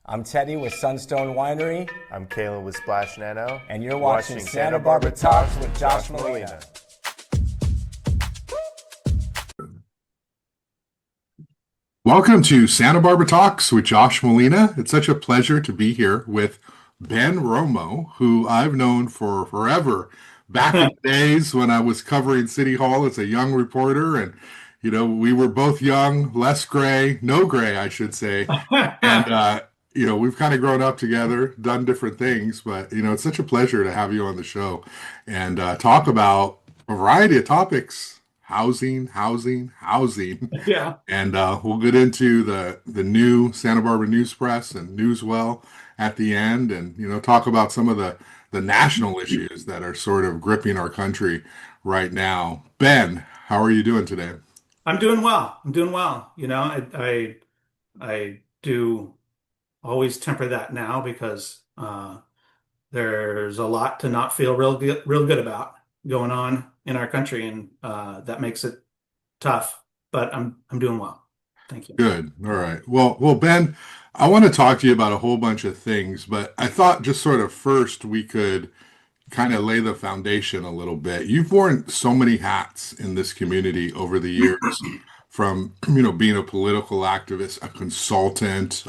I'm Teddy with Sunstone Winery, I'm Kayla with Splash Nano, and you're watching Santa Barbara Talks with Josh Molina. Welcome to Santa Barbara Talks with Josh Molina. It's such a pleasure to be here with Ben Romo, who I've known for forever. Back in the days when I was covering City Hall as a young reporter, and we were both young, less gray, no gray, I should say. And we've kind of grown up together, done different things, but it's such a pleasure to have you on the show and talk about a variety of topics. Housing. Yeah. And we'll get into the new Santa Barbara News Press and Newswell at the end, and talk about some of the national issues that are sort of gripping our country right now. Ben, how are you doing today? I'm doing well. I'm doing well. I do always temper that now because there's a lot to not feel real good about going on in our country, and that makes it tough. But I'm doing well. Thank you. Good. All right. Well, Ben, I want to talk to you about a whole bunch of things, but I thought just sort of first we could kind of lay the foundation a little bit. You've worn so many hats in this community over the years, from being a political activist, a consultant.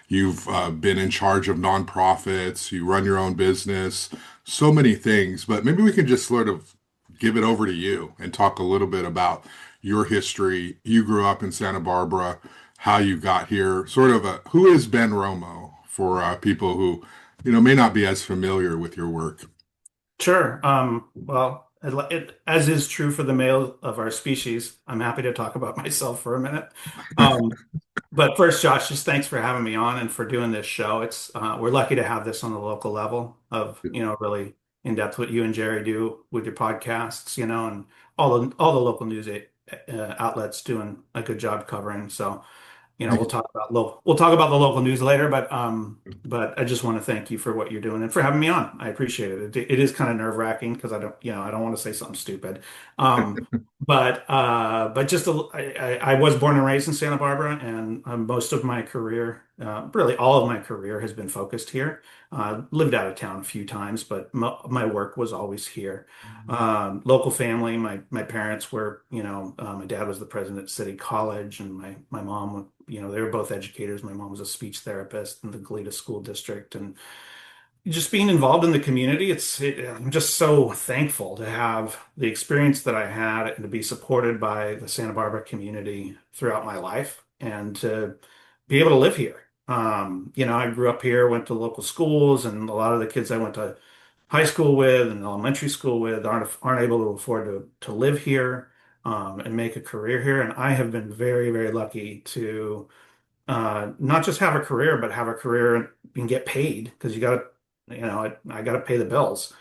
You've been in charge of nonprofits. You run your own business. So many things. But maybe we can just sort of give it over to you and talk a little bit about your history. You grew up in Santa Barbara, how you got here. Sort of who is Ben Romo for people who may not be as familiar with your work. Sure. Well, as is true for the male of our species, I'm happy to talk about myself for a minute. Um, but first, Josh, just thanks for having me on and for doing this show. It's we're lucky to have this on the local level of really in depth what you and Jerry do with your podcasts, and all the local news outlets doing a good job covering. So we'll talk about the local news later, but I just want to thank you for what you're doing and for having me on. I appreciate it. It is kind of nerve-wracking because I don't want to say something stupid. Um, but I was born and raised in Santa Barbara, and most of my career, really all of my career, has been focused here. Lived out of town a few times, but my work was always here. Local family. My parents were, my dad was the president at City College, and my mom, they were both educators. My mom was a speech therapist in the Goleta School District, and just being involved in the community, I'm just so thankful to have the experience that I had and to be supported by the Santa Barbara community throughout my life and to be able to live here. I grew up here, went to local schools, and a lot of the kids I went to high school with and elementary school with aren't able to afford to live here and make a career here. And I have been very, very lucky to not just have a career, but have a career and get paid because I got to pay the bills.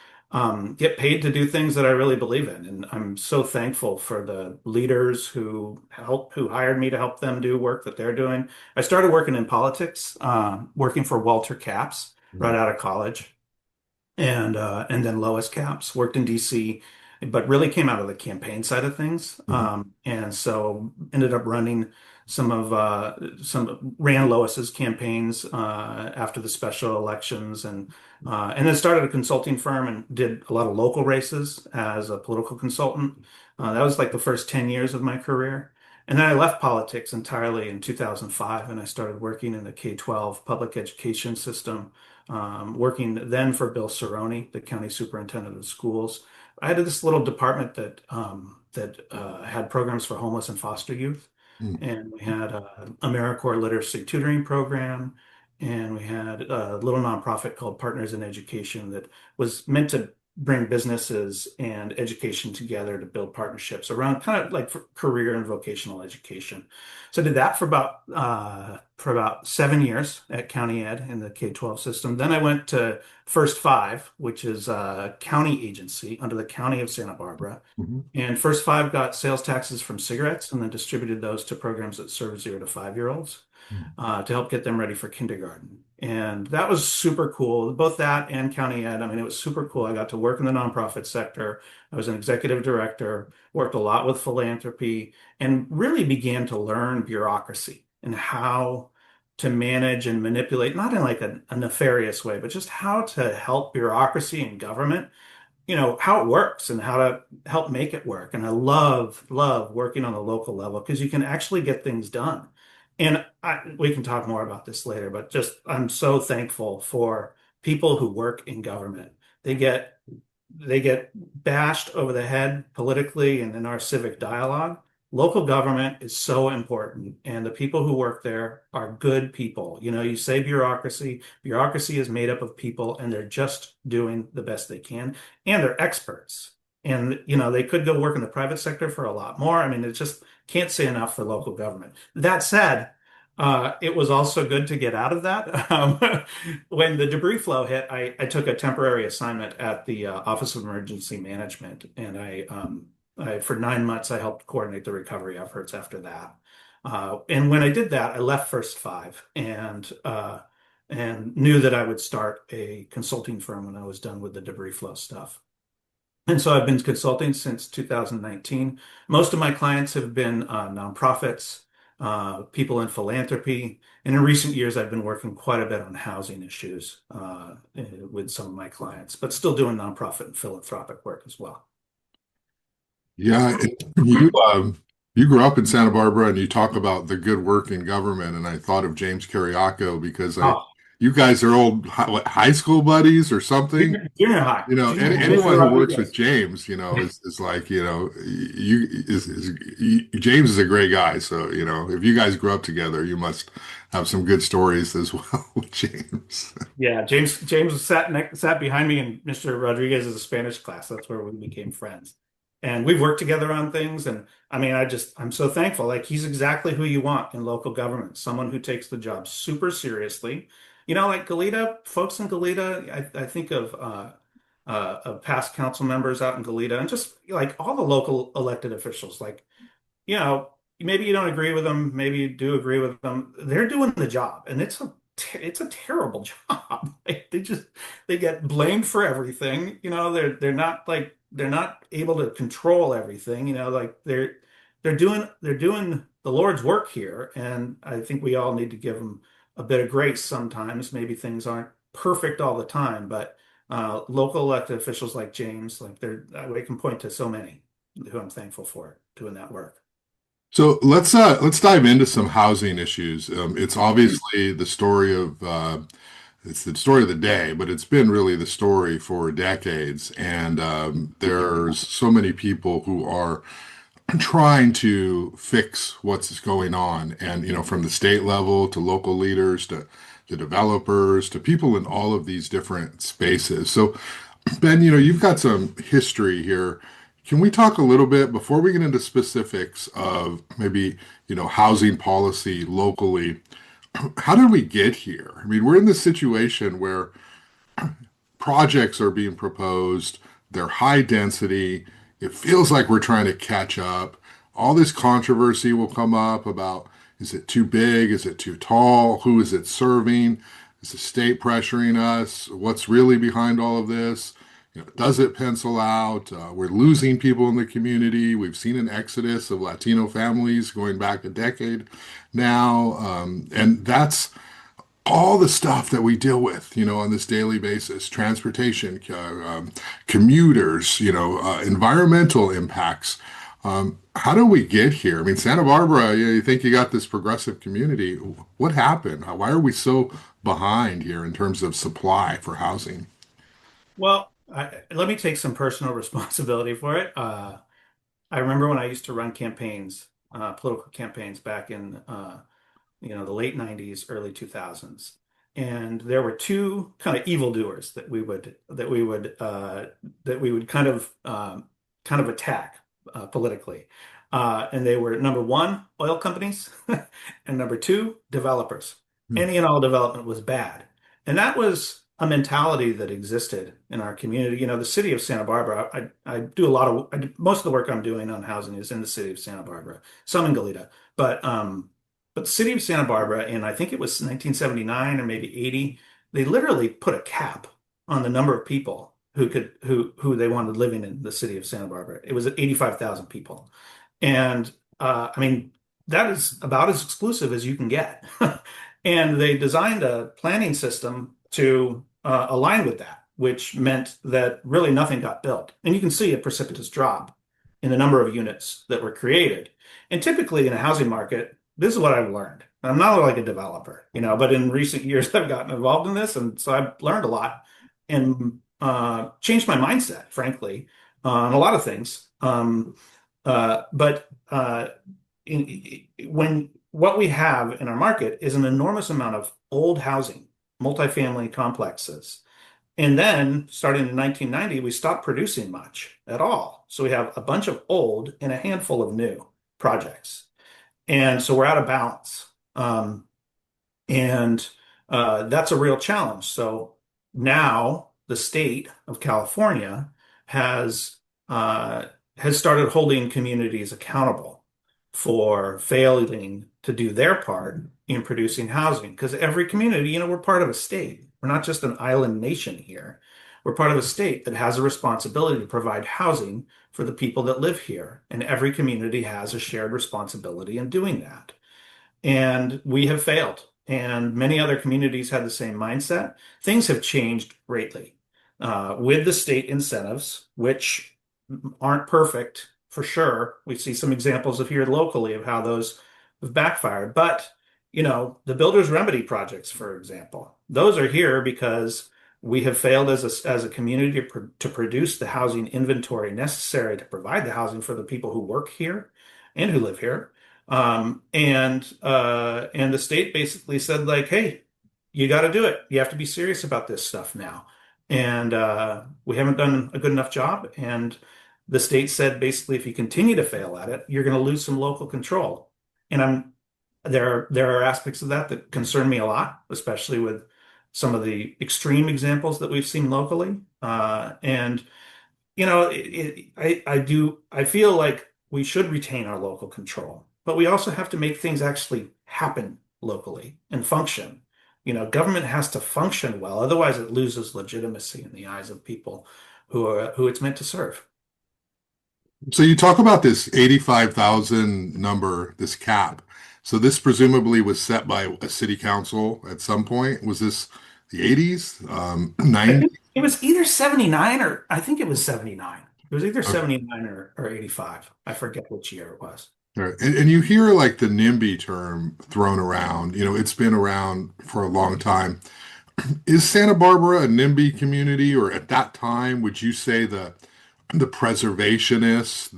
Get paid to do things that I really believe in, and I'm so thankful for the leaders who hired me to help them do work that they're doing. I started working in politics, working for Walter Capps right out of college, and then Lois Capps worked in DC, but really came out of the campaign side of things. And so ended up running some ran Lois's campaigns after the special elections, and then started a consulting firm and did a lot of local races as a political consultant. That was like the first 10 years of my career. And then I left politics entirely in 2005, and I started working in the K-12 public education system, working then for Bill Cerrone, the county superintendent of schools. I had this little department that had programs for homeless and foster youth, and we had AmeriCorps literacy tutoring program, and we had a little nonprofit called Partners in Education that was meant to bring businesses and education together to build partnerships around kind of like for career and vocational education. So I did that for about 7 years at County Ed in the K-12 system. Then I went to First Five, which is a county agency under the County of Santa Barbara. And First Five got sales taxes from cigarettes and then distributed those to programs that serve 0 to 5 year olds to help get them ready for kindergarten. And that was super cool. Both that and County Ed. I mean, it was super cool. I got to work in the nonprofit sector. I was an executive director, worked a lot with philanthropy, and really began to learn bureaucracy and how to manage and manipulate, not in like a nefarious way, but just how to help bureaucracy and government, how it works and how to help make it work. And I love working on the local level because you can actually get things done. And we can talk more about this later, but just I'm so thankful for people who work in government. They get they get bashed over the head politically and in our civic dialogue. Local government is so important, and the people who work there are good people. You say bureaucracy. Bureaucracy is made up of people, and they're just doing the best they can, and they're experts. And they could go work in the private sector for a lot more. I mean, it just can't say enough for local government. That said, it was also good to get out of that. When the debris flow hit, I took a temporary assignment at the Office of Emergency Management, and for 9 months, I helped coordinate the recovery efforts after that. And when I did that, I left First Five and knew that I would start a consulting firm when I was done with the debris flow stuff. And so I've been consulting since 2019. Most of my clients have been nonprofits, people in philanthropy. And in recent years, I've been working quite a bit on housing issues with some of my clients, but still doing nonprofit and philanthropic work as well. Yeah, you grew up in Santa Barbara and you talk about the good work in government, and I thought of James Carriaco because Oh, you guys are old high school buddies or something. junior high. Anyone Mr. who works with Rodriguez. James, is like, James is a great guy. So, if you guys grew up together, you must have some good stories as well with James. Yeah, James sat behind me in Mr. Rodriguez's Spanish class. That's where we became friends. And we've worked together on things. And I mean, I'm so thankful. Like he's exactly who you want in local government, someone who takes the job super seriously. Like Goleta, folks in Goleta, I think of past council members out in Goleta and just like all the local elected officials. Like, you know, maybe you don't agree with them, maybe you do agree with them. They're doing the job, and it's a terrible job. Like, they get blamed for everything. They're not able to control everything. Like they're doing the Lord's work here, and I think we all need to give them a bit of grace sometimes. Maybe things aren't perfect all the time, but local elected officials like James, like we can point to so many who I'm thankful for doing that work. So let's dive into some housing issues. It's obviously it's the story of the day, but it's been really the story for decades. And there's so many people who are trying to fix what's going on. And, from the state level to local leaders to developers to people in all of these different spaces. So, Ben, you've got some history here. Can we talk a little bit before we get into specifics of maybe, housing policy locally? How did we get here? I mean, we're in this situation where projects are being proposed, they're high density. It feels like we're trying to catch up. All this controversy will come up about, is it too big? Is it too tall? Who is it serving? Is the state pressuring us? What's really behind all of this? Does it pencil out? We're losing people in the community. We've seen an exodus of Latino families going back a decade now. And that's all the stuff that we deal with, on this daily basis, transportation, commuters, environmental impacts. How do we get here? I mean, Santa Barbara, you think you got this progressive community. What happened? Why are we so behind here in terms of supply for housing? Well, let me take some personal responsibility for it. I remember when I used to run campaigns, political campaigns back in the late 90s, early 2000s. And there were two kind of evildoers that we would kind of attack politically. And they were number one, oil companies, and number two, developers. Hmm. Any and all development was bad. And that was a mentality that existed in our community. The city of Santa Barbara, I do most of the work I'm doing on housing is in the city of Santa Barbara, some in Goleta. But the city of Santa Barbara, in I think it was 1979 or maybe 80, they literally put a cap on the number of people who they wanted living in the city of Santa Barbara. It was at 85,000 people. And I mean, that is about as exclusive as you can get. And they designed a planning system to align with that, which meant that really nothing got built. And you can see a precipitous drop in the number of units that were created. And typically in a housing market, this is what I've learned. I'm not like a developer, but in recent years I've gotten involved in this, and so I've learned a lot and changed my mindset, frankly, on a lot of things. But when what we have in our market is an enormous amount of old housing, multifamily complexes. And then starting in 1990, we stopped producing much at all. So we have a bunch of old and a handful of new projects. And so we're out of balance. And That's a real challenge. So now the state of California has uh, has started holding communities accountable for failing to do their part in producing housing. Because every community, we're part of a state. We're not just an island nation here. We're part of a state that has a responsibility to provide housing for the people that live here. And every community has a shared responsibility in doing that. And we have failed. And many other communities had the same mindset. Things have changed greatly with the state incentives, which aren't perfect for sure. We see some examples of here locally of how those have backfired. But, the builder's remedy projects, for example, those are here because we have failed as a community to produce the housing inventory necessary to provide the housing for the people who work here and who live here. And the state basically said like, hey, you got to do it. You have to be serious about this stuff now. And we haven't done a good enough job. And the state said basically, if you continue to fail at it, you're going to lose some local control. And there are aspects of that that concern me a lot, especially with some of the extreme examples that we've seen locally. And I feel like we should retain our local control, but we also have to make things actually happen locally and function. Government has to function well, otherwise it loses legitimacy in the eyes of people who it's meant to serve. So you talk about this 85,000 number, this cap. So this presumably was set by a city council at some point. Was this the 80s, I 90s? think it was either 79 or I think it was 79. It was either Okay. 79 or 85. I forget which year it was. All right. And you hear like the NIMBY term thrown around. It's been around for a long time. Is Santa Barbara a NIMBY community, or at that time, would you say the preservationists,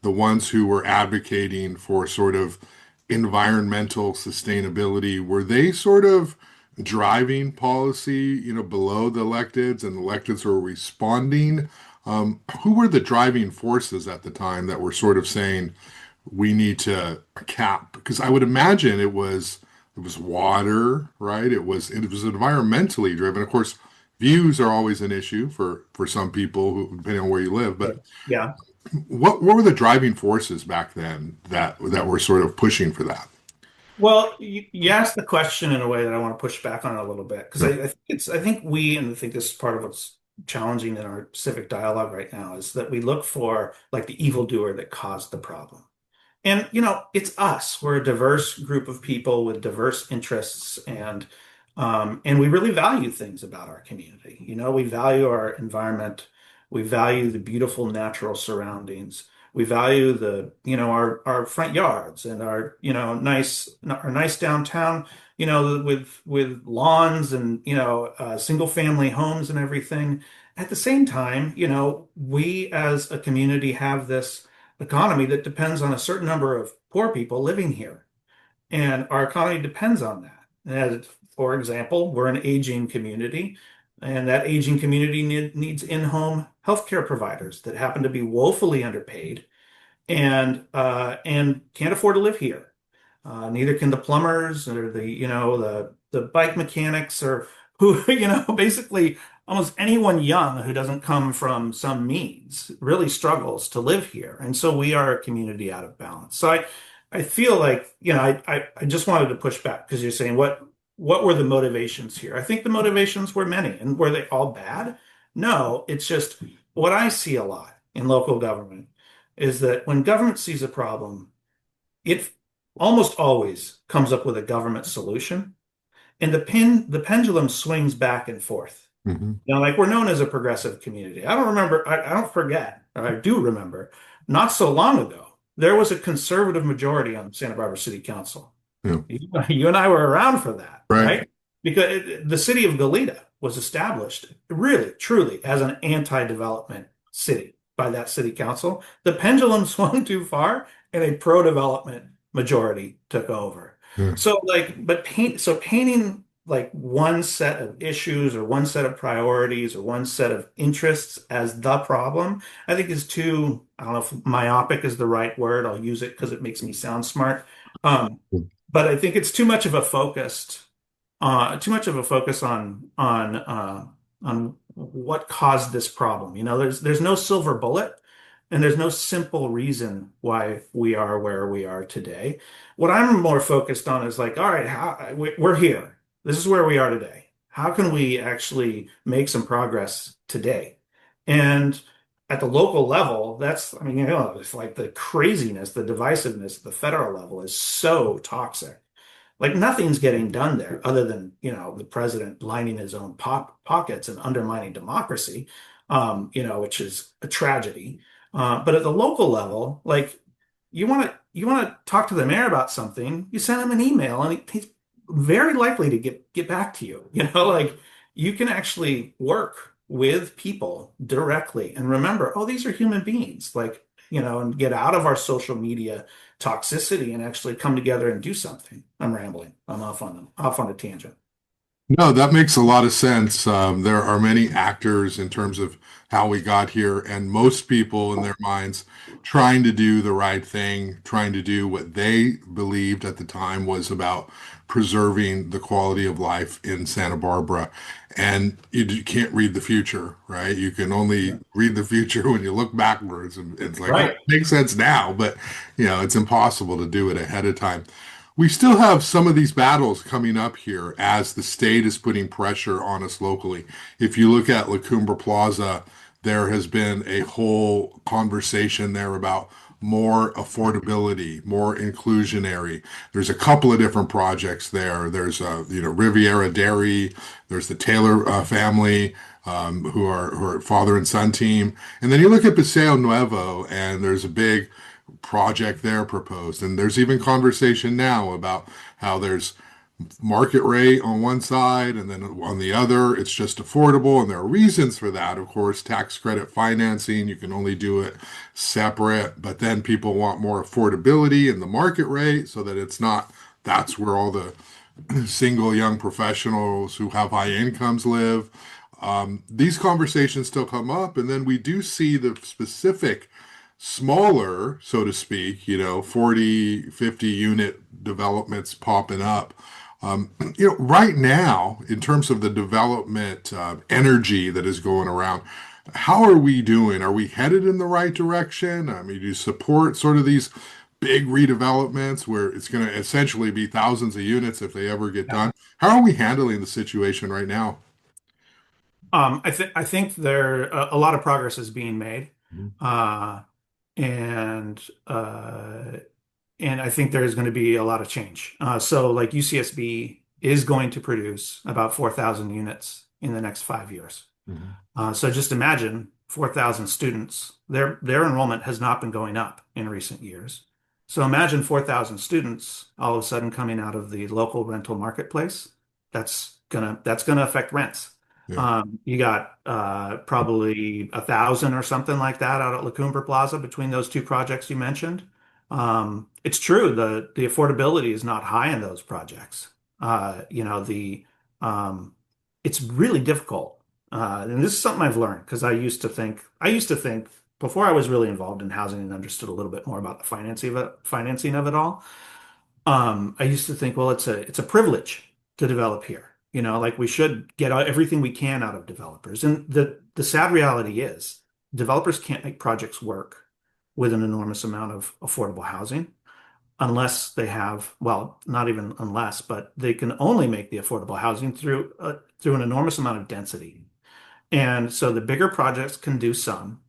the ones who were advocating for sort of environmental sustainability, were they sort of driving policy, below the electeds, and the electeds were responding? Who were the driving forces at the time that were sort of saying we need to cap? Because I would imagine it was water, right? It was environmentally driven. Of course, views are always an issue for some people who, depending on where you live. But Yeah. what were the driving forces back then that were sort of pushing for that? Well, you asked the question in a way that I want to push back on a little bit because I think and I think this is part of what's challenging in our civic dialogue right now is that we look for like the evildoer that caused the problem. And it's us. We're a diverse group of people with diverse interests, and we really value things about our community. We value our environment, we value the beautiful natural surroundings, we value our front yards and our nice downtown, with lawns and single family homes and everything. At the same time, we as a community have this economy that depends on a certain number of poor people living here. And our economy depends on that. And for example, we're an aging community, and that aging community needs in-home healthcare providers that happen to be woefully underpaid and can't afford to live here. Neither can the plumbers or the bike mechanics or who, basically almost anyone young who doesn't come from some means really struggles to live here. And so we are a community out of balance. So I feel like, I just wanted to push back because you're saying what were the motivations here? I think the motivations were many. And were they all bad? No, it's just what I see a lot in local government is that when government sees a problem, it almost always comes up with a government solution and the pendulum swings back and forth. Hmm. Like we're known as a progressive community. I don't remember, I don't forget, or I do remember, not so long ago, there was a conservative majority on the Santa Barbara City Council. Yeah. You and I were around for that, Right. right? Because the city of Goleta was established really, truly as an anti-development city by that city council. The pendulum swung too far and a pro-development majority took over. Yeah. So painting like one set of issues or one set of priorities or one set of interests as the problem, I think is too, I don't know if myopic is the right word. I'll use it because it makes me sound smart. Um, but I think it's too much of a focus on what caused this problem. There's no silver bullet, and there's no simple reason why we are where we are today. What I'm more focused on is like, all right, we're here. This is where we are today. How can we actually make some progress today? And at the local level, I mean, it's like the craziness, the divisiveness at the federal level is so toxic. Like nothing's getting done there other than, the president lining his own pockets and undermining democracy, which is a tragedy. But at the local level, like you want to talk to the mayor about something, you send him an email and he's very likely to get back to you. Like you can actually work with people directly and remember, oh, these are human beings, like, and get out of our social media toxicity and actually come together and do something. I'm rambling. I'm off on a tangent. No, that makes a lot of sense. There are many actors in terms of how we got here, and most people in their minds trying to do the right thing, trying to do what they believed at the time was about preserving the quality of life in Santa Barbara. And you can't read the future, right? You can only read the future when you look backwards. And it's like, oh, it Right. makes sense now, but it's impossible to do it ahead of time. We still have some of these battles coming up here as the state is putting pressure on us locally. If you look at La Cumbre Plaza, there has been a whole conversation there about more affordability, more inclusionary. There's a couple of different projects there. There's Riviera Dairy. There's the Taylor family, who are father and son team, and then you look at Paseo Nuevo, and there's a big project there proposed. And there's even conversation now about how there's market rate on one side and then on the other, it's just affordable. And there are reasons for that. Of course, tax credit financing, you can only do it separate, but then people want more affordability in the market rate so that it's not, that's where all the single young professionals who have high incomes live. These conversations still come up. And then we do see the specific smaller, so to speak, 40, 50 unit developments popping up. Right now, in terms of the development energy that is going around, how are we doing? Are we headed in the right direction? I mean, do you support sort of these big redevelopments where it's going to essentially be thousands of units if they ever get Yeah. done? How are we handling the situation right now? I think there a lot of progress is being made. Mhm. Uh, and and I think there's going to be a lot of change. So like UCSB is going to produce about 4,000 units in the next 5 years. Mhm. So just imagine 4,000 students. Their enrollment has not been going up in recent years. So imagine 4,000 students all of a sudden coming out of the local rental marketplace. That's gonna affect rents. Yeah. You got probably 1,000 or something like that out at La Cumbre Plaza between those two projects you mentioned. It's true, the affordability is not high in those projects. The it's really difficult. And this is something I've learned because I used to think before I was really involved in housing and understood a little bit more about the financing of it all. I used to think, well, it's a privilege to develop here. Like we should get everything we can out of developers. And the sad reality is developers can't make projects work with an enormous amount of affordable housing unless they have, well, not even unless, but they can only make the affordable housing through an enormous amount of density. And so the bigger projects can do some.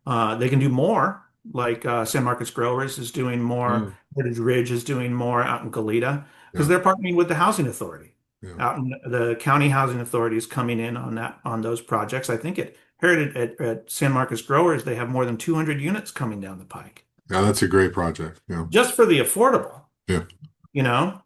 They can do more, like San Marcos Growers is doing more, Mm. Heritage Ridge is doing more out in Goleta, because Yeah. they're partnering with the housing authority. Yeah. out in the county housing authorities coming in on those projects. I think it heard at San Marcos Growers, they have more than 200 units coming down the pike Yeah, that's a great project. Yeah. just for the affordable, Yeah. you know.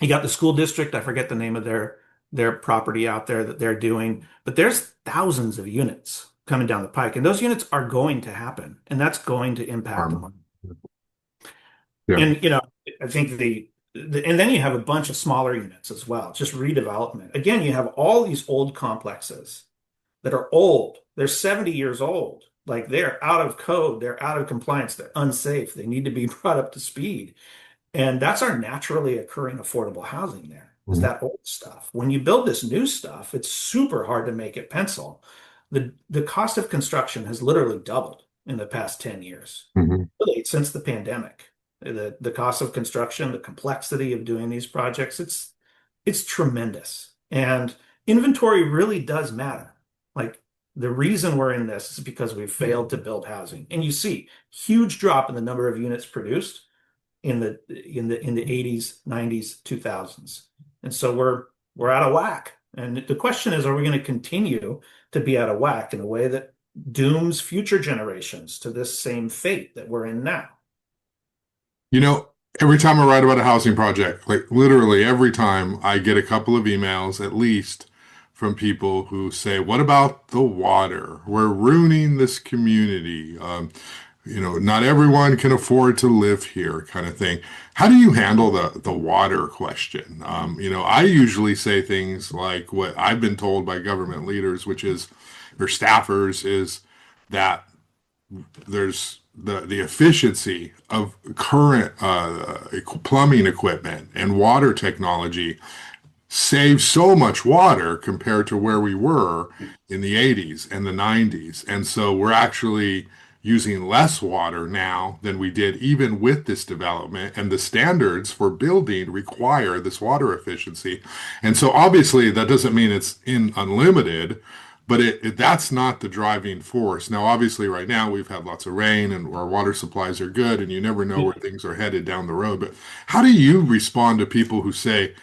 You got the school district, I forget the name of their property out there that they're doing, but there's thousands of units coming down the pike, and those units are going to happen, and that's going to impact the Farm. market. Yeah. And I think and then you have a bunch of smaller units as well, just redevelopment. Again, you have all these old complexes that are old. They're 70 years old. Like they're out of code, they're out of compliance, they're unsafe. They need to be brought up to speed. And that's our naturally occurring affordable housing there, is Mhm. that old stuff. When you build this new stuff, it's super hard to make it pencil. The cost of construction has literally doubled in the past 10 years, Mhm. really since the pandemic. The cost of construction, the complexity of doing these projects, it's tremendous. And inventory really does matter. Like the reason we're in this is because we've failed to build housing. And you see huge drop in the number of units produced in the 80s, 90s, 2000s. And so we're out of whack. And the question is, are we going to continue to be out of whack in a way that dooms future generations to this same fate that we're in now? You know, every time I write about a housing project, like literally every time I get a couple of emails at least from people who say, "What about the water? We're ruining this community. Not everyone can afford to live here," kind of thing. How do you handle the water question? I usually say things like what I've been told by government leaders, which is, or staffers, is that there's the efficiency of current plumbing equipment and water technology saves so much water compared to where we were in the 80s and the 90s. And so we're actually using less water now than we did even with this development. And the standards for building require this water efficiency. And so obviously that doesn't mean it's in unlimited, but that's not the driving force. Now, obviously right now we've had lots of rain and our water supplies are good and you never know where things are headed down the road. But how do you respond to people who say,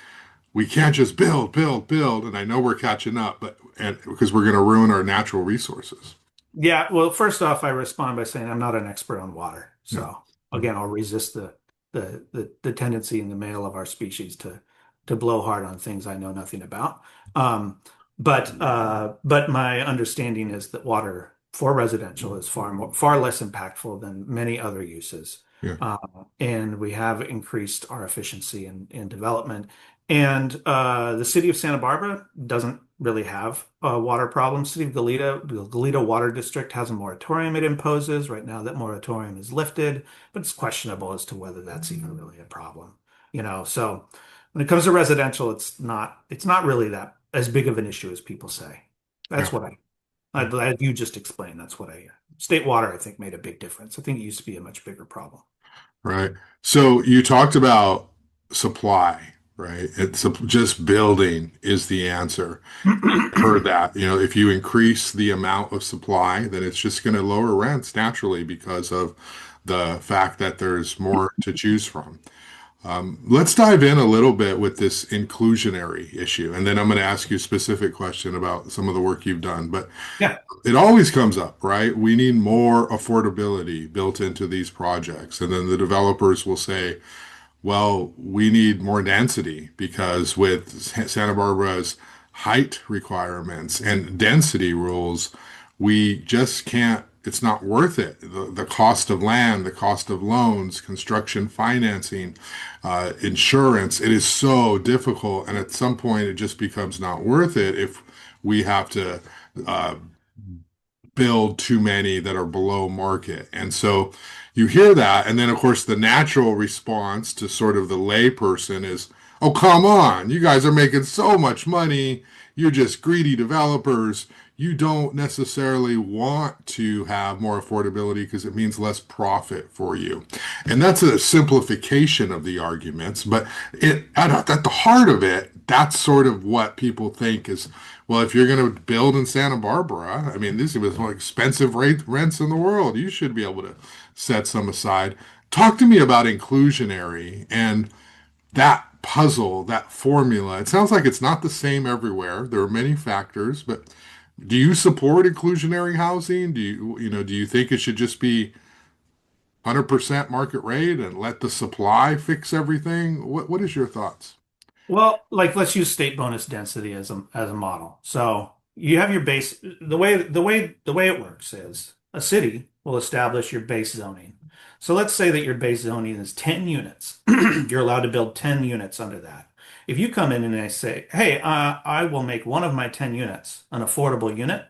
we can't just build, build, build, and I know we're catching up, and because we're going to ruin our natural resources. Yeah, well, first off, I respond by saying I'm not an expert on water. Yeah. So again, I'll resist the tendency in the male of our species to blow hard on things I know nothing about. But my understanding is that water for residential is far less impactful than many other uses. Yeah. Uh, and we have increased our efficiency in development. And the city of Santa Barbara doesn't really have a water problem. City of Goleta, the Goleta Water District has a moratorium it imposes. Right now, that moratorium is lifted, but it's questionable as to whether that's even really a problem. So when it comes to residential, it's not really that as big of an issue as people say. Yeah. That's what you just explained. That's what I hear. State water, I think, made a big difference. I think it used to be a much bigger problem. Right. So you talked about supply, right? It's just building is the answer. Heard that. If you increase the amount of supply, then it's just going to lower rents naturally because of the fact that there's more to choose from. Let's dive in a little bit with this inclusionary issue, and then I'm going to ask you a specific question about some of the work you've done. But Yeah. it always comes up, right? We need more affordability built into these projects. And then the developers will say, well, we need more density because with Santa Barbara's height requirements and density rules, we just can't, it's not worth it. The cost of land, the cost of loans, construction financing, insurance, it is so difficult. And at some point, it just becomes not worth it if we have to uh, build too many that are below market. And so you hear that. And then, of course, the natural response to sort of the layperson is, oh, come on, you guys are making so much money. You're just greedy developers. You don't necessarily want to have more affordability because it means less profit for you. And that's a simplification of the arguments. But at the heart of it, that's sort of what people think is, well, if you're going to build in Santa Barbara, I mean, this is the most expensive rents in the world. You should be able to set some aside. Talk to me about inclusionary and that puzzle, that formula. It sounds like it's not the same everywhere. There are many factors, but do you support inclusionary housing? Do you think it should just be 100% market rate and let the supply fix everything? What is your thoughts? Well, like let's use state bonus density as a model. So you have your base. The way it works is a city will establish your base zoning. So let's say that your base zoning is 10 units. You're allowed to build 10 units under that. If you come in and I say, "Hey, I will make one of my 10 units an affordable unit,"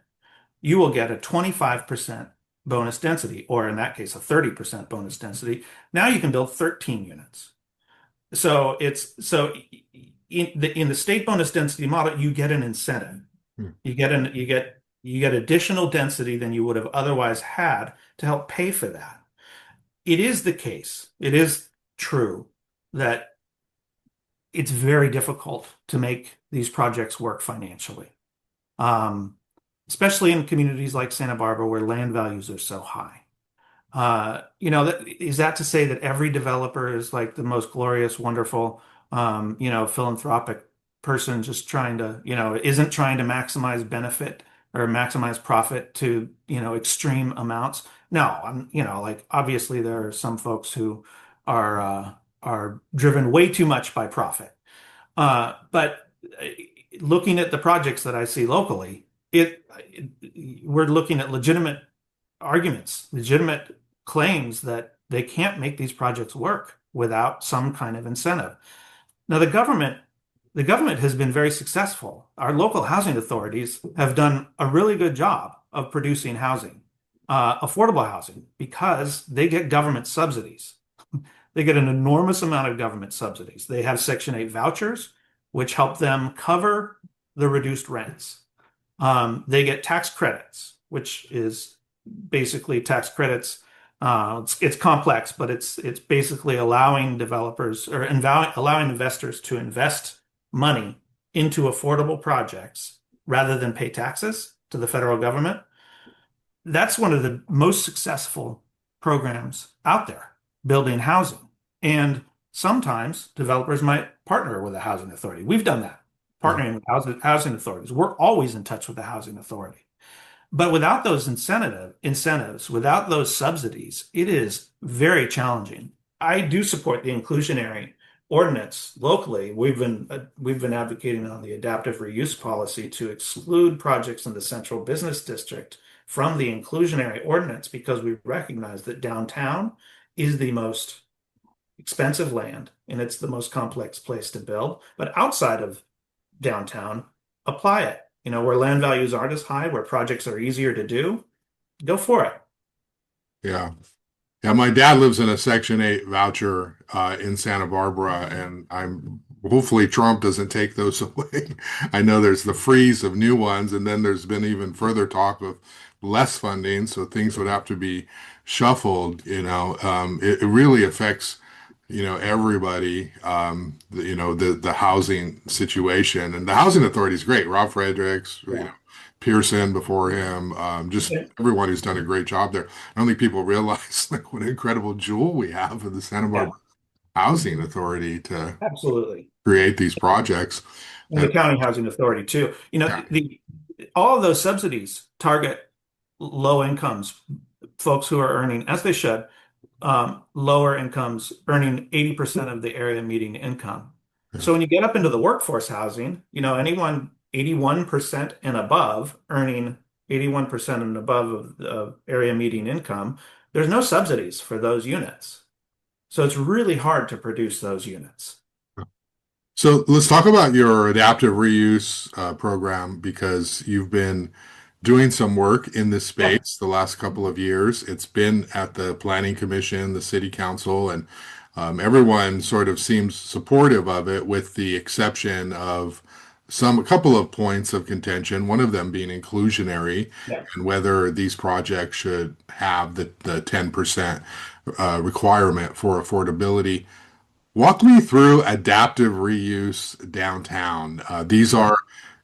you will get a 25% bonus density, or in that case, a 30% bonus density. Now you can build 13 units. So in the state bonus density model, you get an incentive. Hmm. You get additional density than you would have otherwise had to help pay for that. It is the case. It is true that it's very difficult to make these projects work financially, um, especially in communities like Santa Barbara where land values are so high. Is that to say that every developer is like the most glorious, wonderful, philanthropic person just trying to, isn't trying to maximize benefit or maximize profit to, extreme amounts? No, like obviously there are some folks who are driven way too much by profit. But looking at the projects that I see locally, we're looking at legitimate arguments, legitimate claims that they can't make these projects work without some kind of incentive. Now, the government has been very successful. Our local housing authorities have done a really good job of producing housing, affordable housing, because they get government subsidies. They get an enormous amount of government subsidies. They have Section 8 vouchers, which help them cover the reduced rents. They get tax credits, which is basically tax credits. It's complex, but it's basically allowing developers or allowing investors to invest money into affordable projects rather than pay taxes to the federal government. That's one of the most successful programs out there, building housing. And sometimes developers might partner with a housing authority. We've done that, partnering with housing authorities. We're always in touch with the housing authority. But without those incentives, without those subsidies, it is very challenging. I do support the inclusionary ordinance locally. We've been advocating on the adaptive reuse policy to exclude projects in the central business district from the inclusionary ordinance because we recognize that downtown is the most expensive land and it's the most complex place to build. But outside of downtown, apply it. Where land values aren't as high, where projects are easier to do, go for it. Yeah. Yeah, my dad lives in a Section 8 voucher in Santa Barbara, and I'm hopefully Trump doesn't take those away. I know there's the freeze of new ones, and then there's been even further talk of less funding, so things would have to be shuffled. It really affects everybody, the housing situation. And the housing authority is great. Rob Fredericks, Yeah. Pearson before him, just everyone who's done a great job there. I don't think people realize like what an incredible jewel we have in the Santa Yeah, Barbara Housing Authority to absolutely. create these projects. And the And county housing authority too. yeah, All of those subsidies target low incomes, folks who are earning, as they should, lower incomes earning 80% of the area median income. yeah. So when you get up into the workforce housing, anyone 81% and above earning 81% and above of area median income, there's no subsidies for those units. So it's really hard to produce those units. So let's talk about your adaptive reuse program because you've been doing some work in this Yeah. space the last couple of years. It's been at the Planning Commission, the City Council, and everyone sort of seems supportive of it, with the exception of a couple of points of contention, one of them being inclusionary Yeah. and whether these projects should have the 10% requirement for affordability. Walk me through adaptive reuse downtown. These are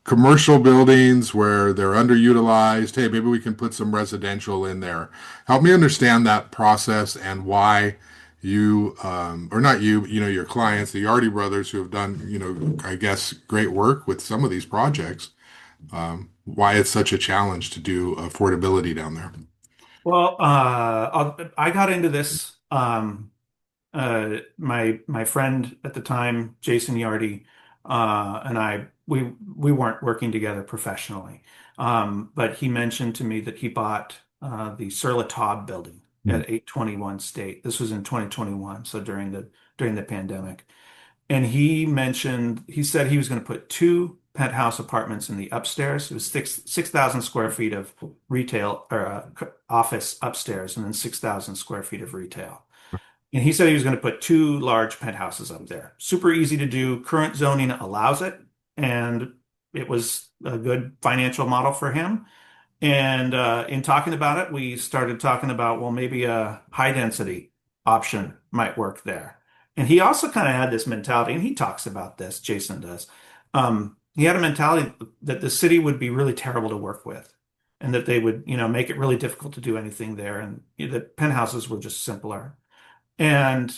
commercial buildings where they're underutilized. Hey, maybe we can put some residential in there. Help me understand that process and why you, or not you, but, your clients, the Yardy brothers who have done, I guess, great work with some of these projects, why it's such a challenge to do affordability down there. Well, I got into this. My friend at the time, Jason Yardy, and we weren't working together professionally, but he mentioned to me that he bought the Sur La Table building Hmm. at 821 State. This was in 2021, so during the pandemic. And he said he was going to put two penthouse apartments in the upstairs. It was 6,000 square feet of retail or office upstairs, and then 6,000 square feet of retail. And he said he was going to put two large penthouses up there. Super easy to do. Current zoning allows it, and it was a good financial model for him. And in talking about it, we started talking about, well, maybe a high density option might work there. And he also kind of had this mentality, and he talks about this, Jason does. He had a mentality that the city would be really terrible to work with, and that they would, make it really difficult to do anything there, and that penthouses were just simpler. And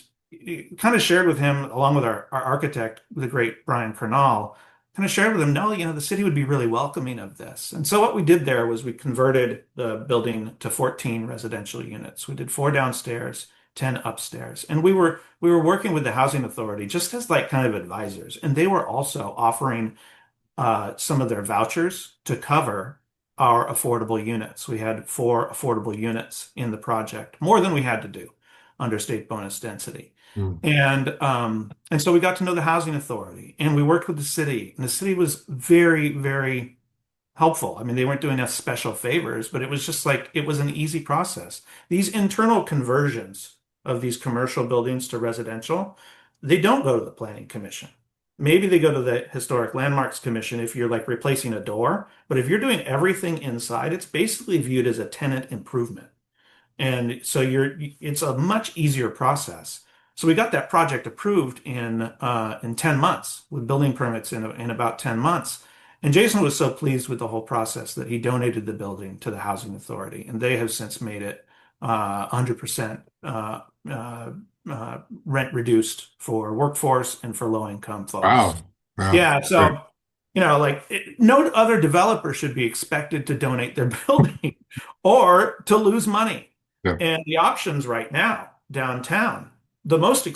kind of shared with him, along with our architect, the great Brian Kernall, kind of shared with him, no, the city would be really welcoming of this. And so what we did there was we converted the building to 14 residential units. We did four downstairs, 10 upstairs. And we were working with the housing authority just as like kind of advisors. And they were also offering some of their vouchers to cover our affordable units. We had four affordable units in the project, more than we had to do under state bonus density. Hmm. And so we got to know the housing authority, and we worked with the city, and the city was very, very helpful. I mean, they weren't doing us special favors, but it was just like it was an easy process. These internal conversions of these commercial buildings to residential, they don't go to the planning commission. Maybe they go to the Historic Landmarks Commission if you're like replacing a door, but if you're doing everything inside, it's basically viewed as a tenant improvement. And so it's a much easier process. So we got that project approved in 10 months with building permits in about 10 months. And Jason was so pleased with the whole process that he donated the building to the housing authority, and they have since made it 100% rent reduced for workforce and for low income Wow. folks. Wow. Yeah, Great. so no other developer should be expected to donate their building or to lose money. Yeah. And the options right now downtown, the most,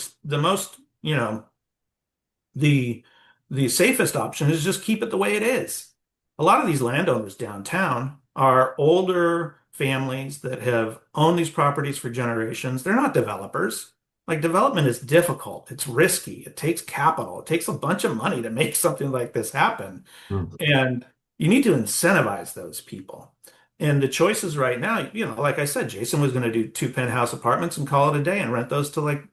the the safest option is just keep it the way it is. A lot of these landowners downtown are older families that have owned these properties for generations. They're not developers. Like development is difficult. It's risky. It takes capital. It takes a bunch of money to make something like this happen. Hmm. And you need to incentivize those people. And the choices right now, like I said, Jason was going to do two penthouse apartments and call it a day and rent those to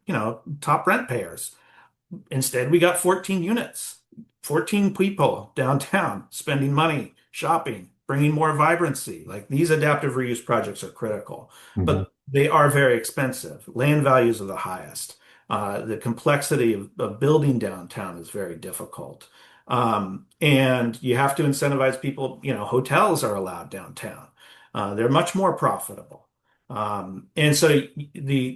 top rent payers. Instead, we got 14 units, 14 people downtown spending money, shopping, bringing more vibrancy. Like these adaptive reuse projects are critical, Mhm. but they are very expensive. Land values are the highest. The complexity of building downtown is very difficult. And you have to incentivize people. Hotels are allowed downtown. They're much more profitable. And so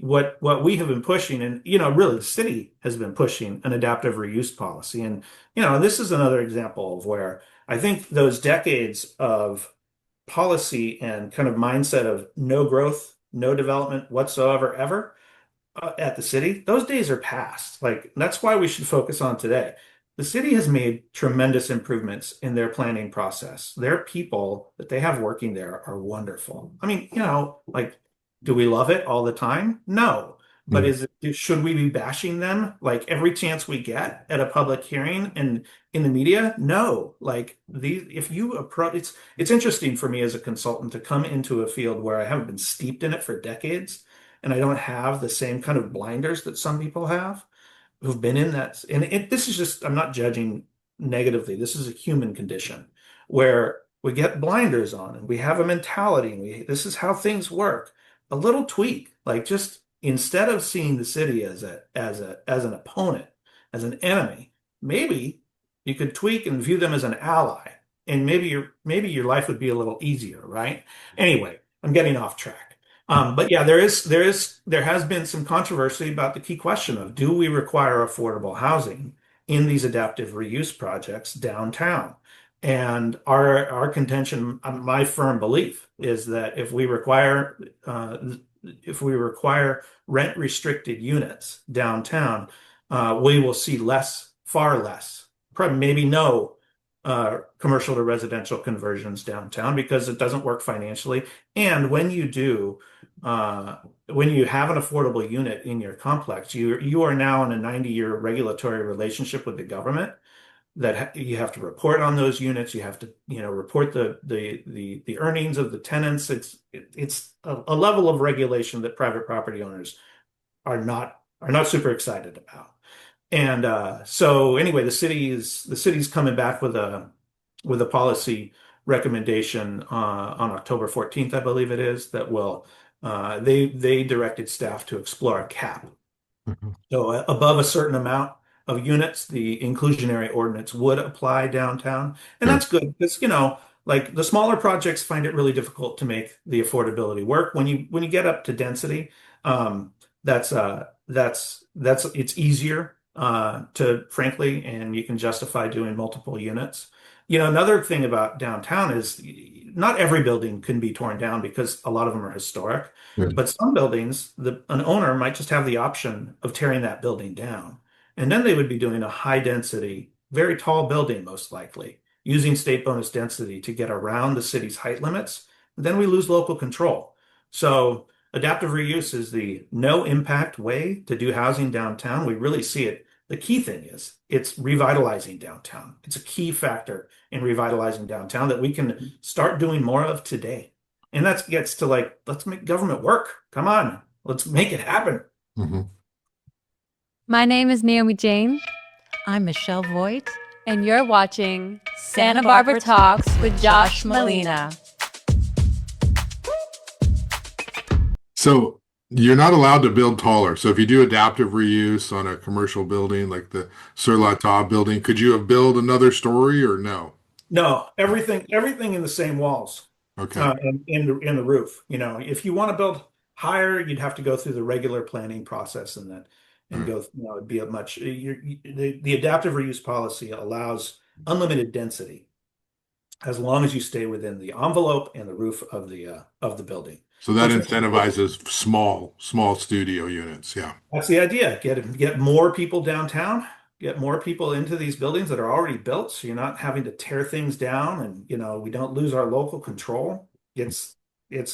what we have been pushing, and really the city has been pushing an adaptive reuse policy. And this is another example of where I think those decades of policy and kind of mindset of no growth, no development whatsoever ever at the city, those days are past. Like that's why we should focus on today. The city has made tremendous improvements in their planning process. Their people that they have working there are wonderful. I mean, like, do we love it all the time? No. But Hmm. should we be bashing them like every chance we get at a public hearing and in the media? No. Like if you approach, it's interesting for me as a consultant to come into a field where I haven't been steeped in it for decades, and I don't have the same kind of blinders that some people have who've been in that. And this is just, I'm not judging negatively. This is a human condition where we get blinders on and we have a mentality and this is how things work. A little tweak, like just instead of seeing the city as an opponent, as an enemy, maybe you could tweak and view them as an ally. And maybe your life would be a little easier, right? Anyway, I'm getting off track. But yeah, there has been some controversy about the key question of do we require affordable housing in these adaptive reuse projects downtown? And our contention, my firm belief is that if we require rent restricted units downtown, we will see less, far less, probably maybe no commercial to residential conversions downtown because it doesn't work financially. And when you do, when you have an affordable unit in your complex, you are now in a 90-year regulatory relationship with the government that you have to report on those units. You have to, report the earnings of the tenants. It's a level of regulation that private property owners are not super excited about. And so anyway, the city's coming back with a policy recommendation on October 14th, I believe it is, that will they directed staff to explore a cap. Mhm. So above a certain amount of units, the inclusionary ordinance would apply downtown. And Yeah. that's good because, like the smaller projects find it really difficult to make the affordability work. When you get up to density, um, that's it's easier to frankly, and you can justify doing multiple units. Another thing about downtown is not every building can be torn down because a lot of them are historic. Yeah. But some buildings, an owner might just have the option of tearing that building down. And then they would be doing a high density, very tall building, most likely, using state bonus density to get around the city's height limits. Then we lose local control. So adaptive reuse is the no impact way to do housing downtown. We really see it. The key thing is it's revitalizing downtown. It's a key factor in revitalizing downtown that we can start doing more of today. And that gets to like, let's make government work. Come on, let's make it happen. Mhm. My name is Naomi Jane, I'm Michelle Voigt. and you're watching Santa Barbara Talks with Josh Molina. So you're not allowed to build taller. So if you do adaptive reuse on a commercial building like the Sur La Table building, could you have built another story or no? No, everything in the same walls, Okay. and in the roof. If you want to build higher, you'd have to go through the regular planning process and then All and right. go, it'd be a much the adaptive reuse policy allows unlimited density as long as you stay within the envelope and the roof of the building, So that which means incentivizes small studio units. Yeah. that's the idea. Get more people downtown, get more people into these buildings that are already built, so you're not having to tear things down, and we don't lose our local control. It's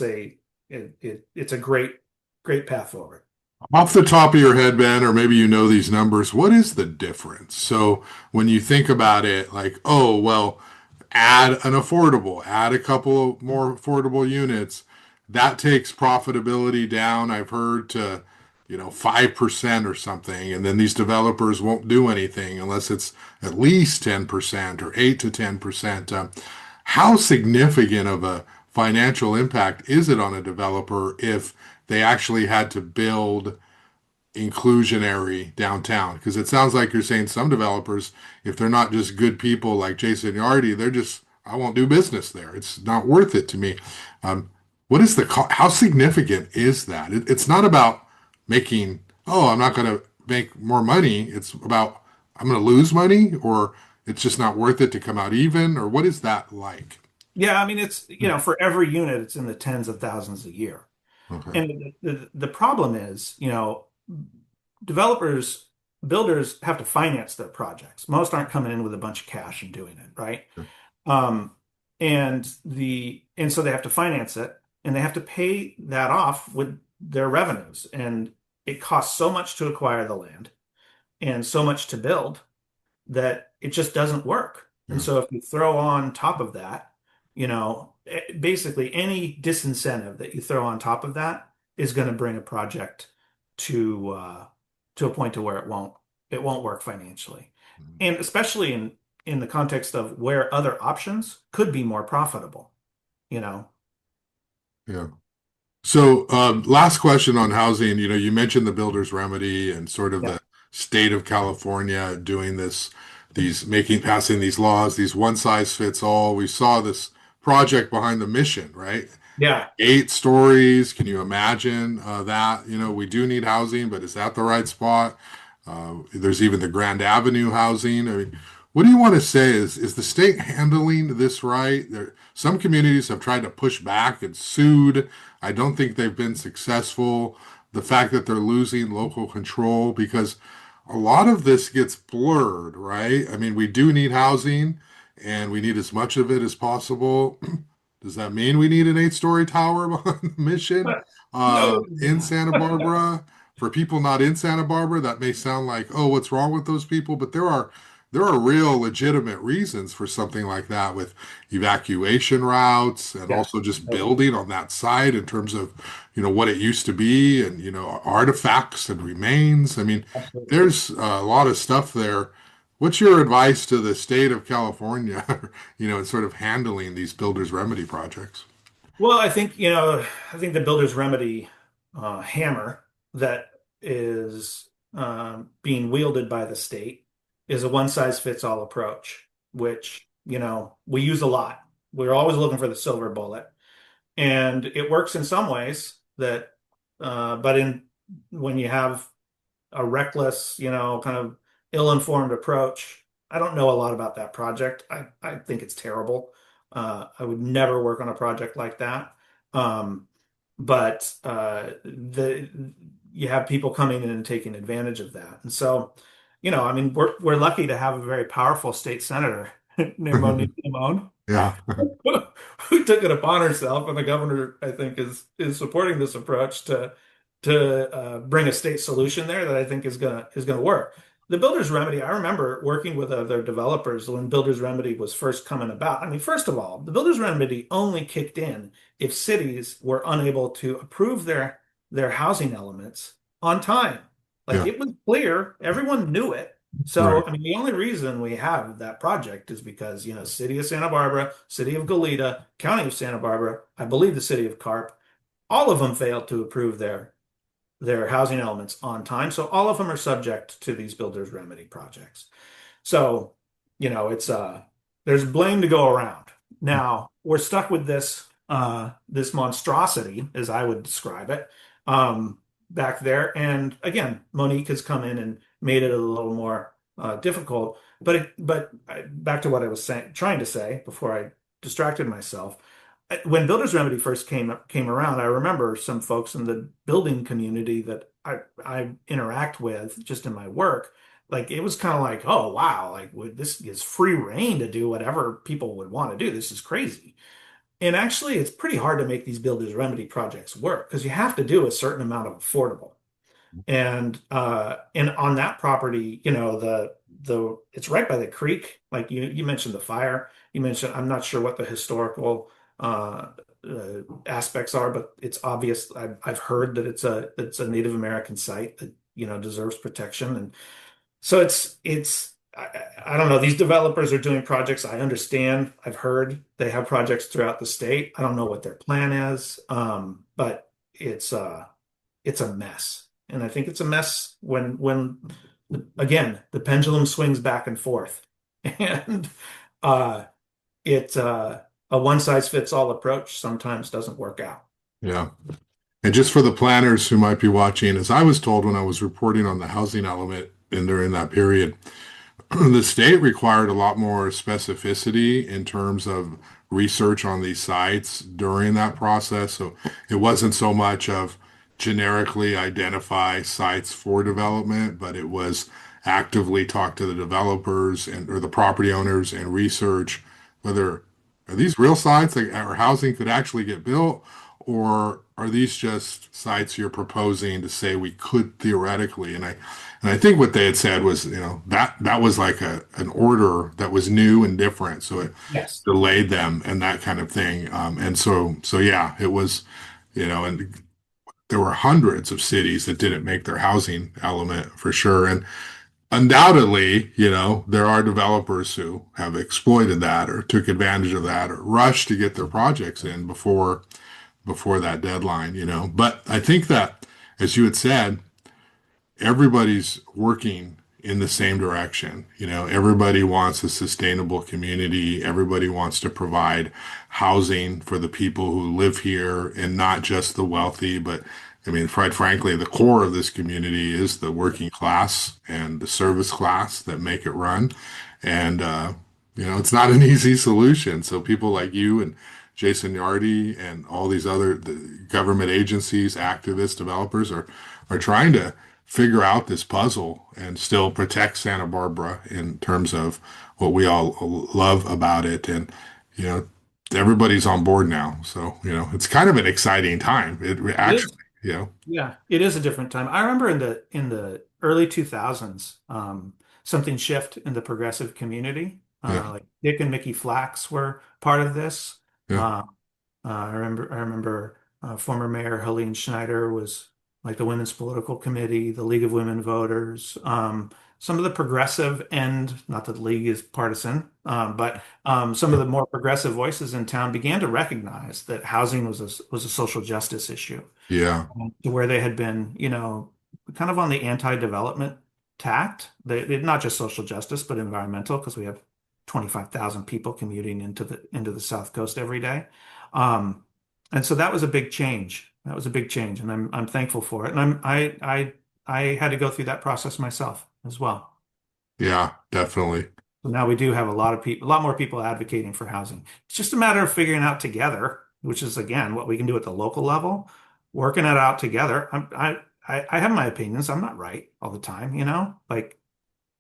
a great path forward. Off the top of your head, Ben, or maybe you know these numbers, what is the difference? So when you think about it, like, oh, well, add a couple more affordable units, that takes profitability down, I've heard, to 5% or something. And then these developers won't do anything unless it's at least 10% or 8 to 10%. How significant of a financial impact is it on a developer if they actually had to build inclusionary downtown? Because it sounds like you're saying some developers, if they're not just good people like Jason Yardy, they're just, I won't do business there. It's not worth it to me. What is how significant is that? It's not about making, oh, I'm not going to make more money. It's about, I'm going to lose money, or it's just not worth it to come out even, or what is that like? Yeah, I mean it's Hmm. for every unit, it's in the tens of thousands a year. Okay. And the problem is, developers, builders have to finance their projects. Most aren't coming in with a bunch of cash and doing it, right? Um, and so they have to finance it and they have to pay that off with their revenues. And it costs so much to acquire the land and so much to build that it just doesn't work. And Yeah. so if you throw on top of that, basically any disincentive that you throw on top of that is going to bring a project to a point to where it won't work financially. And especially in the context of where other options could be more profitable, you know. Yeah. So, last question on housing. You mentioned the builder's remedy and sort of Yeah. the state of California doing passing these laws, these one size fits all. We saw this project behind the mission, right? Yeah. 8 stories. Can you imagine that? We do need housing, but is that the right spot? There's even the Grand Avenue housing. I mean, what do you want to say? Is the state handling this right? Some communities have tried to push back and sued. I don't think they've been successful. The fact that they're losing local control because a lot of this gets blurred, right? I mean, we do need housing and we need as much of it as possible. Does that mean we need an 8 story tower on the mission But no, in Santa Barbara? For people not in Santa Barbara, that may sound like, oh, what's wrong with those people? But there are real legitimate reasons for something like that with evacuation routes and yeah, also just building on that site in terms of, what it used to be and, artifacts and remains. I mean, absolutely. there's a lot of stuff there. What's your advice to the state of California, in sort of handling these builders remedy projects? Well, I think the builder's remedy hammer that is being wielded by the state is a one size fits all approach, which, we use a lot. We're always looking for the silver bullet, and it works in some ways but when you have a reckless, kind of ill-informed approach. I don't know a lot about that project. I think it's terrible. I would never work on a project like that. Um, but the you have people coming in and taking advantage of that. And so, I mean, we're lucky to have a very powerful state senator named Monique Limon Yeah. who took it upon herself, and the governor, I think, is supporting this approach to bring a state solution there that I think is gonna work. The Builder's Remedy, I remember working with other developers when Builder's Remedy was first coming about. I mean, first of all, the Builder's Remedy only kicked in if cities were unable to approve their housing elements on time. Like Yeah. it was clear, everyone knew it. Right. So, I mean, the only reason we have that project is because, City of Santa Barbara, City of Goleta, County of Santa Barbara, I believe the City of Carp, all of them failed to approve their housing elements on time. So all of them are subject to these builders remedy projects. So, it's there's blame to go around. Now, we're stuck with this monstrosity, as I would describe it, back there. And again, Monique has come in and made it a little more difficult. But back to what I was trying to say before I distracted myself. When Builders Remedy first came around, I remember some folks in the building community that I interact with just in my work. Like it was kind of like, oh wow, like this is free reign to do whatever people would want to do. This is crazy. And actually, it's pretty hard to make these Builders Remedy projects work because you have to do a certain amount of affordable. And on that property, the it's right by the creek. Like you mentioned the fire. You mentioned I'm not sure what the historical aspects are, but it's obvious. I've heard that it's a Native American site that deserves protection, and so I don't know. These developers are doing projects. I understand. I've heard they have projects throughout the state. I don't know what their plan is, but it's a mess, and I think it's a mess when again the pendulum swings back and forth, and uh, a one size fits all approach sometimes doesn't work out. Yeah. And just for the planners who might be watching, as I was told when I was reporting on the housing element and during that period, the state required a lot more specificity in terms of research on these sites during that process. So it wasn't so much of generically identify sites for development, but it was actively talk to the developers and or the property owners and research whether are these real sites that or housing could actually get built, or are these just sites you're proposing to say we could theoretically? And I think what they had said was, that was like an order that was new and different, so it Yes. delayed them and that kind of thing. And so yeah, it was, and there were hundreds of cities that didn't make their housing element for sure. And undoubtedly, there are developers who have exploited that or took advantage of that or rushed to get their projects in before that deadline. But I think that, as you had said, everybody's working in the same direction. Everybody wants a sustainable community. Everybody wants to provide housing for the people who live here and not just the wealthy. But I mean, quite frankly, the core of this community is the working class and the service class that make it run. And, it's not an easy solution. So people like you and Jason Yardy and all these other government agencies, activists, developers are trying to figure out this puzzle and still protect Santa Barbara in terms of what we all love about it. And, you know, everybody's on board now. So, it's kind of an exciting time. It It is. actually, you know, Yeah, it is a different time. I remember in the early 2000s, something shift in the progressive community. yeah, Like Dick and Mickey Flax were part of this. yeah, Uh, I remember former Mayor Helene Schneider was like the Women's Political Committee, the League of Women Voters. Some of the progressive end, not that the League is partisan, but some of the more progressive voices in town began to recognize that housing was a social justice issue, yeah, to where they had been, kind of on the anti-development tact. They not just social justice, but environmental, because we have 25,000 people commuting into the South Coast every day. Um, and so that was a big change. That was a big change, and I'm thankful for it. And I had to go through that process myself as well. yeah, definitely. So now we do have a lot more people advocating for housing. It's just a matter of figuring out together, which is again what we can do at the local level, working it out together. I have my opinions. I'm not right all the time, Like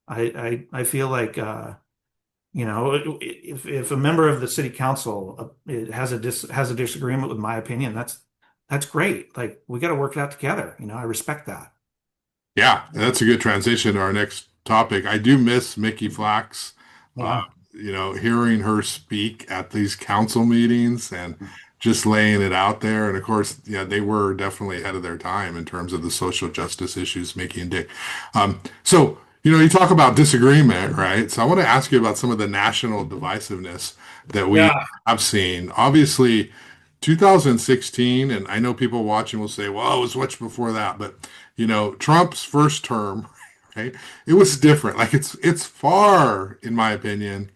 I feel like if a member of the city council it has a disagreement with my opinion, that's great. Like we got to work it out together. I respect that. Yeah, that's a good transition to our next topic. I do miss Mickey Flax. Uh, Yeah. hearing her speak at these council meetings and just laying it out there. And of course, yeah, they were definitely ahead of their time in terms of the social justice issues, Mickey and Dick. So, you talk about disagreement, right? So I want to ask you about some of the national divisiveness that we Yeah. have seen. Obviously, 2016, and I know people watching will say, well, it was much before that, but Trump's first term, right? It was different. Like it's far, in my opinion,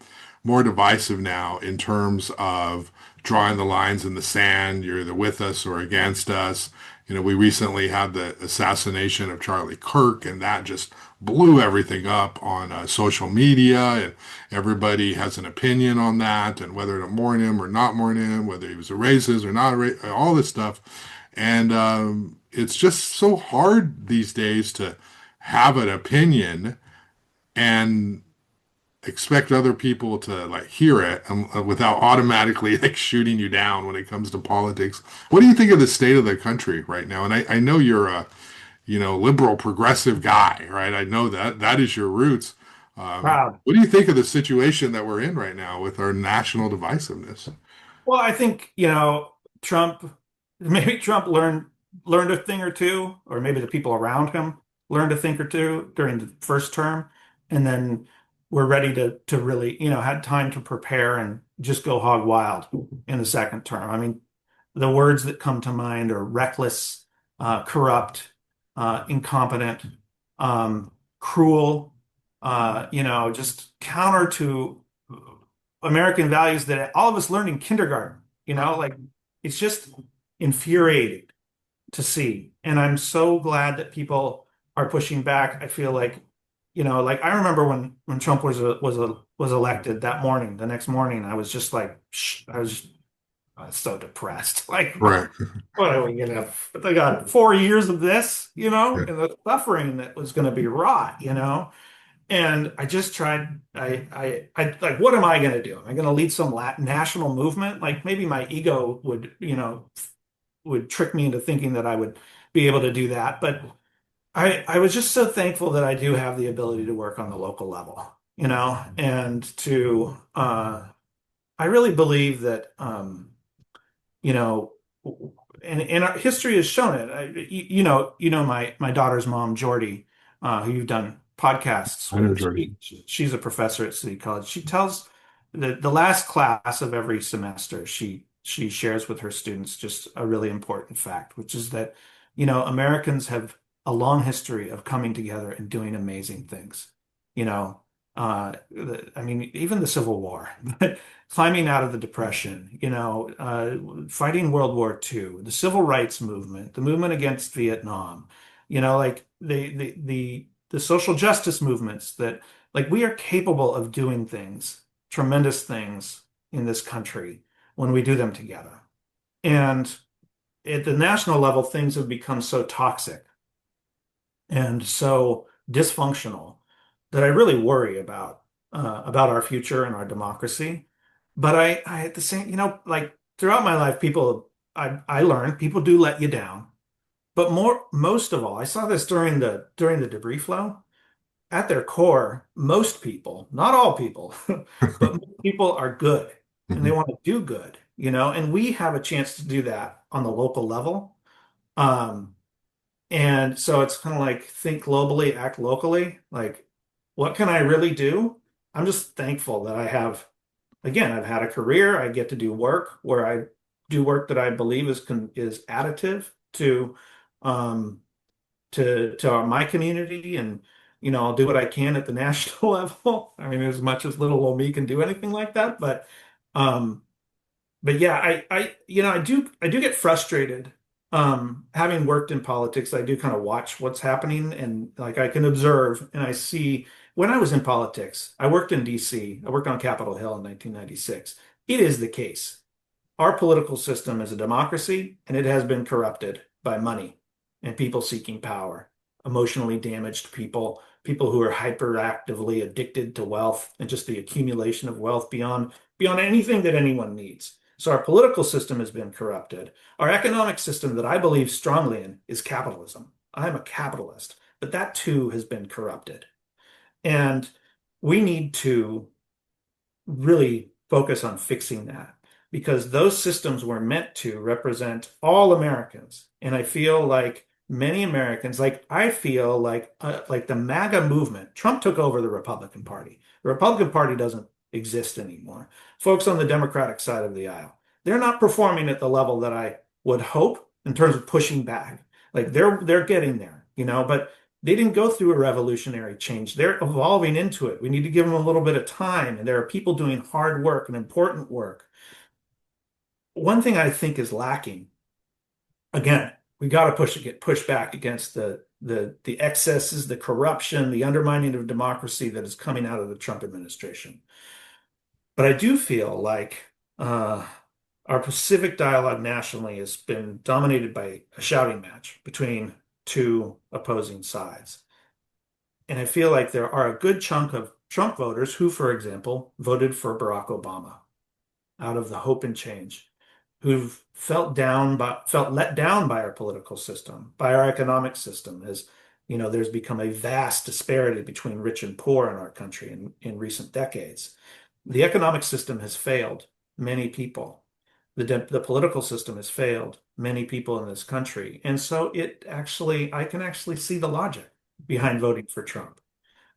more divisive now in terms of drawing the lines in the sand. You're either with us or against us. We recently had the assassination of Charlie Kirk, and that just blew everything up on social media, and everybody has an opinion on that, and whether to mourn him or not mourn him, whether he was a racist or not, all this stuff. And it's just so hard these days to have an opinion and expect other people to like hear it without automatically like shooting you down when it comes to politics. What do you think of the state of the country right now? And I know you're a liberal progressive guy, right? I know that is your roots. Proud. What do you think of the situation that we're in right now with our national divisiveness? Well, I think, Trump, maybe Trump learned a thing or two, or maybe the people around him learned a thing or two during the first term, and then we're ready to really, had time to prepare and just go hog wild in the second term. I mean, the words that come to mind are reckless, corrupt, incompetent, cruel, just counter to American values that all of us learned in kindergarten. Like it's just infuriating to see. And I'm so glad that people are pushing back. I feel like, like I remember when Trump was elected that morning, the next morning, I was just like, I was so depressed. Like, Right. what are we gonna have? They got 4 years of this, Yeah. and the suffering that was gonna be wrought. And I just tried. I like, what am I going to do? Am I going to lead some national movement? Like maybe my ego would trick me into thinking that I would be able to do that. But I was just so thankful that I do have the ability to work on the local level, and I really believe that, you know, and our history has shown it. My daughter's mom, Jordy, who you've done podcasts I know with. Jordan. She's a professor at City College. She tells the last class of every semester, she shares with her students just a really important fact, which is that, Americans have a long history of coming together and doing amazing things. I mean, even the Civil War, but climbing out of the Depression, fighting World War II, the Civil Rights Movement, the movement against Vietnam, like the social justice movements that like we are capable of doing things, tremendous things in this country when we do them together. And at the national level, things have become so toxic and so dysfunctional that I really worry about our future and our democracy. But I at the same, like throughout my life, I learned people do let you down. But most of all, I saw this during the debris flow. At their core, most people, not all people, but most people are good and they Mhm. want to do good, and we have a chance to do that on the local level. Um, and so it's kind of like think globally, act locally. Like, what can I really do? I'm just thankful that again, I've had a career. I get to do work where I do work that I believe is additive um, to my community, and I'll do what I can at the national level. I mean, as much as little old me can do anything like that, um, but yeah, I do get frustrated. Having worked in politics, I do kind of watch what's happening and like I can observe and I see when I was in politics, I worked in DC. I worked on Capitol Hill in 1996. It is the case. Our political system is a democracy and it has been corrupted by money and people seeking power, emotionally damaged people, people who are hyperactively addicted to wealth and just the accumulation of wealth beyond anything that anyone needs. So our political system has been corrupted. Our economic system that I believe strongly in is capitalism. I'm a capitalist, but that too has been corrupted. And we need to really focus on fixing that because those systems were meant to represent all Americans. And I feel like many Americans, like I feel like the MAGA movement, Trump took over the Republican Party. The Republican Party doesn't exist anymore. Folks on the Democratic side of the aisle, they're not performing at the level that I would hope in terms of pushing back. Like they're getting there, but they didn't go through a revolutionary change. They're evolving into it. We need to give them a little bit of time. And there are people doing hard work and important work. One thing I think is lacking, again, we got to get push back against the excesses, the corruption, the undermining of democracy that is coming out of the Trump administration. But I do feel like our civic dialogue nationally has been dominated by a shouting match between two opposing sides. And I feel like there are a good chunk of Trump voters who, for example, voted for Barack Obama out of the hope and change, who've felt let down by our political system, by our economic system, as there's become a vast disparity between rich and poor in our country in recent decades. The economic system has failed many people. The political system has failed many people in this country. And so I can actually see the logic behind voting for Trump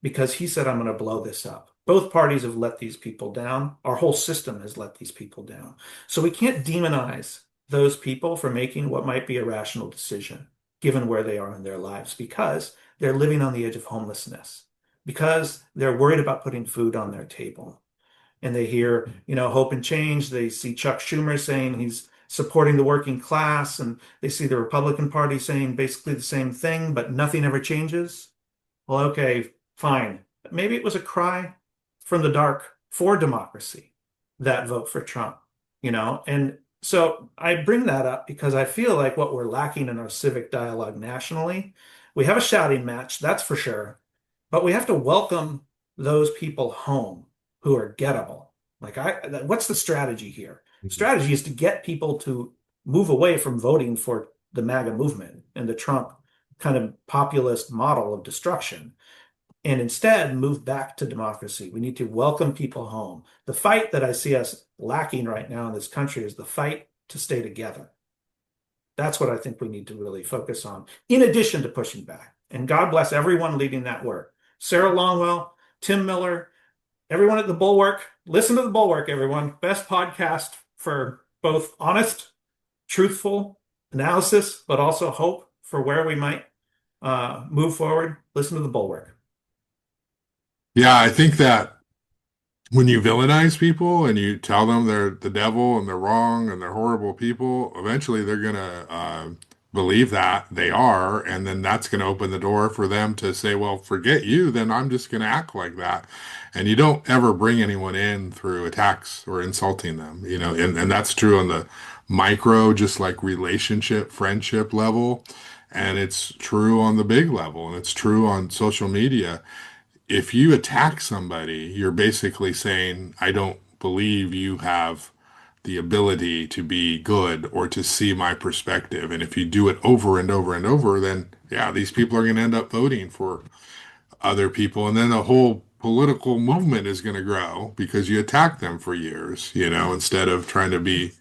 because he said, I'm going to blow this up. Both parties have let these people down. Our whole system has let these people down. So we can't demonize those people for making what might be a rational decision, given where they are in their lives, because they're living on the edge of homelessness, because they're worried about putting food on their table. And they hear, hope and change. They see Chuck Schumer saying he's supporting the working class, and they see the Republican Party saying basically the same thing, but nothing ever changes. Well, okay, fine. Maybe it was a cry from the dark for democracy, that vote for Trump, And so I bring that up because I feel like what we're lacking in our civic dialogue nationally, we have a shouting match, that's for sure, but we have to welcome those people home who are gettable. What's the strategy here? Strategy is to get people to move away from voting for the MAGA movement and the Trump kind of populist model of destruction and instead move back to democracy. We need to welcome people home. The fight that I see us lacking right now in this country is the fight to stay together. That's what I think we need to really focus on, in addition to pushing back. And God bless everyone leading that work. Sarah Longwell, Tim Miller, everyone at the Bulwark. Listen to the Bulwark, everyone. Best podcast for both honest, truthful analysis, but also hope for where we might move forward. Listen to the Bulwark. Yeah, I think that when you villainize people and you tell them they're the devil and they're wrong and they're horrible people, eventually they're gonna believe that they are, and then that's gonna open the door for them to say, "Well, forget you, then I'm just gonna act like that." And you don't ever bring anyone in through attacks or insulting them, and that's true on the micro, just like relationship, friendship level, and it's true on the big level, and it's true on social media. If you attack somebody, you're basically saying, I don't believe you have the ability to be good or to see my perspective. And if you do it over and over and over, then yeah, these people are going to end up voting for other people. And then the whole political movement is going to grow because you attack them for years, instead of trying to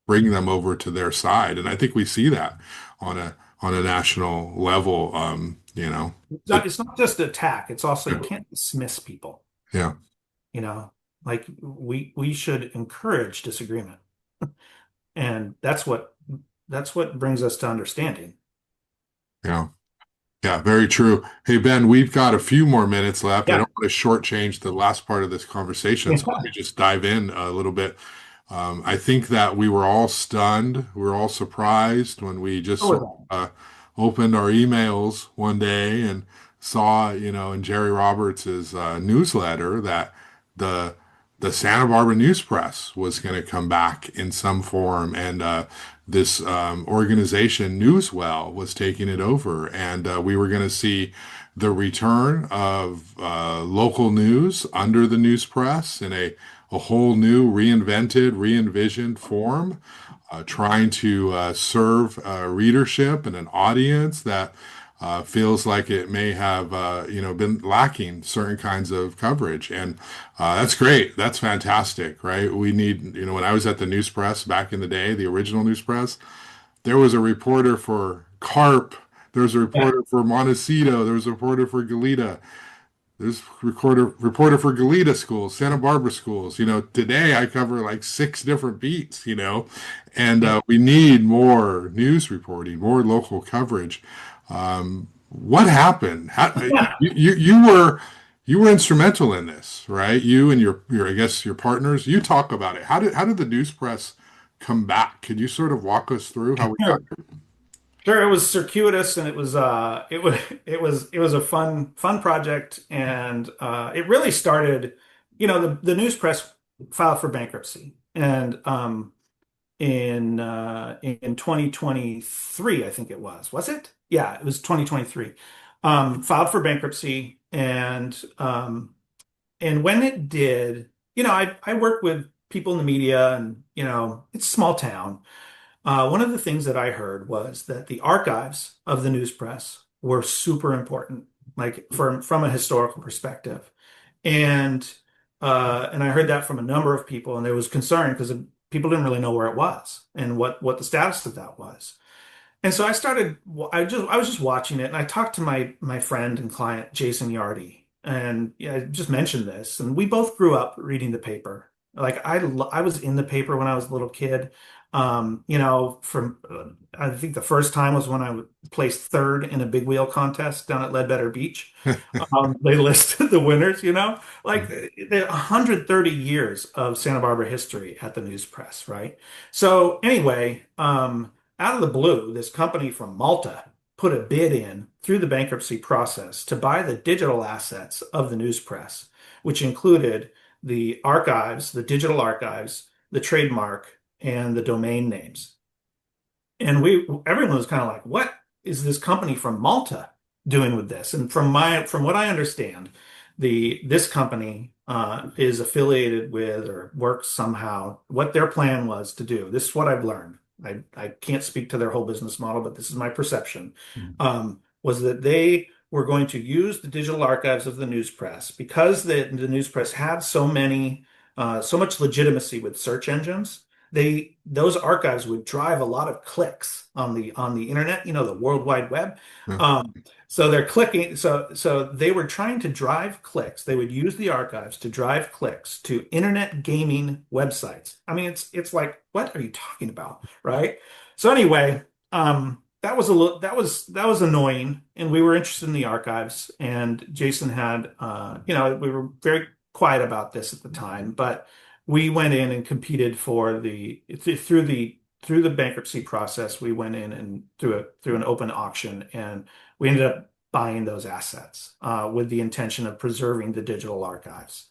bring them over to their side. And I think we see that on a national level. It, It's not just attack. It's also you yeah, can't dismiss people. yeah. You know, like we should encourage disagreement, and that's what brings us to understanding. Yeah. Yeah, very true. Hey, Ben, we've got a few more minutes left. I Yeah. don't want to shortchange the last part of this conversation, so let me Yeah. just dive in a little bit. I think that we were all stunned. We were all surprised when we just What sort was of opened our emails one day and saw, in Jerry Roberts's newsletter that the the Santa Barbara News Press was going to come back in some form, and this organization, Newswell, was taking it over, and we were going to see the return of local news under the news press in a whole new, reinvented, re-envisioned form, trying to serve readership and an audience that feels like it may have been lacking certain kinds of coverage, and that's great. That's fantastic, right? We need, when I was at the news press back in the day, the original news press, there was a reporter for Carp, there was a that? reporter for Montecito, there was a reporter for Goleta, there's reporter for Goleta schools, Santa Barbara schools. Today I cover like six different beats, and Yeah. we need more news reporting, more local coverage. What happened? Yeah. You were instrumental in this, right? You and your I guess your partners. You talk about it. How did the news press come back? Could you sort of walk us through how we got Sure. Sure, it was circuitous and it was a fun project, and it really started, the news press filed for bankruptcy, and in 2023, I think it was it? Yeah, it was 2023. Filed for bankruptcy, and when it did, I work with people in the media, and it's a small town. One of the things that I heard was that the archives of the news press were super important, like from a historical perspective. And and I heard that from a number of people, and there was concern because people didn't really know where it was and what the status of that was. And so I was just watching it, and I talked to my friend and client Jason Yardy, and yeah, I just mentioned this, and we both grew up reading the paper. Like I was in the paper when I was a little kid. From I think the first time was when I placed third in a big wheel contest down at Ledbetter Beach. They listed the winners, like 130 years of Santa Barbara history at the news press, right? So anyway, out of the blue, this company from Malta put a bid in through the bankruptcy process to buy the digital assets of the news press, which included the archives, the digital archives, the trademark, and the domain names. And everyone was kind of like, what is this company from Malta doing with this? And from what I understand, this company is affiliated with or works somehow. What their plan was to do. This is what I've learned. I can't speak to their whole business model, but this is my perception. Was that they were going to use the digital archives of the news press because the news press had so much legitimacy with search engines. Those archives would drive a lot of clicks on the internet, the World Wide Web. Yeah. So they're clicking. So they were trying to drive clicks. They would use the archives to drive clicks to internet gaming websites. I mean, it's like, what are you talking about, right? So anyway, that was a little that was annoying, and we were interested in the archives. And Jason had, we were very quiet about this at the time, but we went in and competed for through the bankruptcy process. We went in and through an open auction, and we ended up buying those assets with the intention of preserving the digital archives.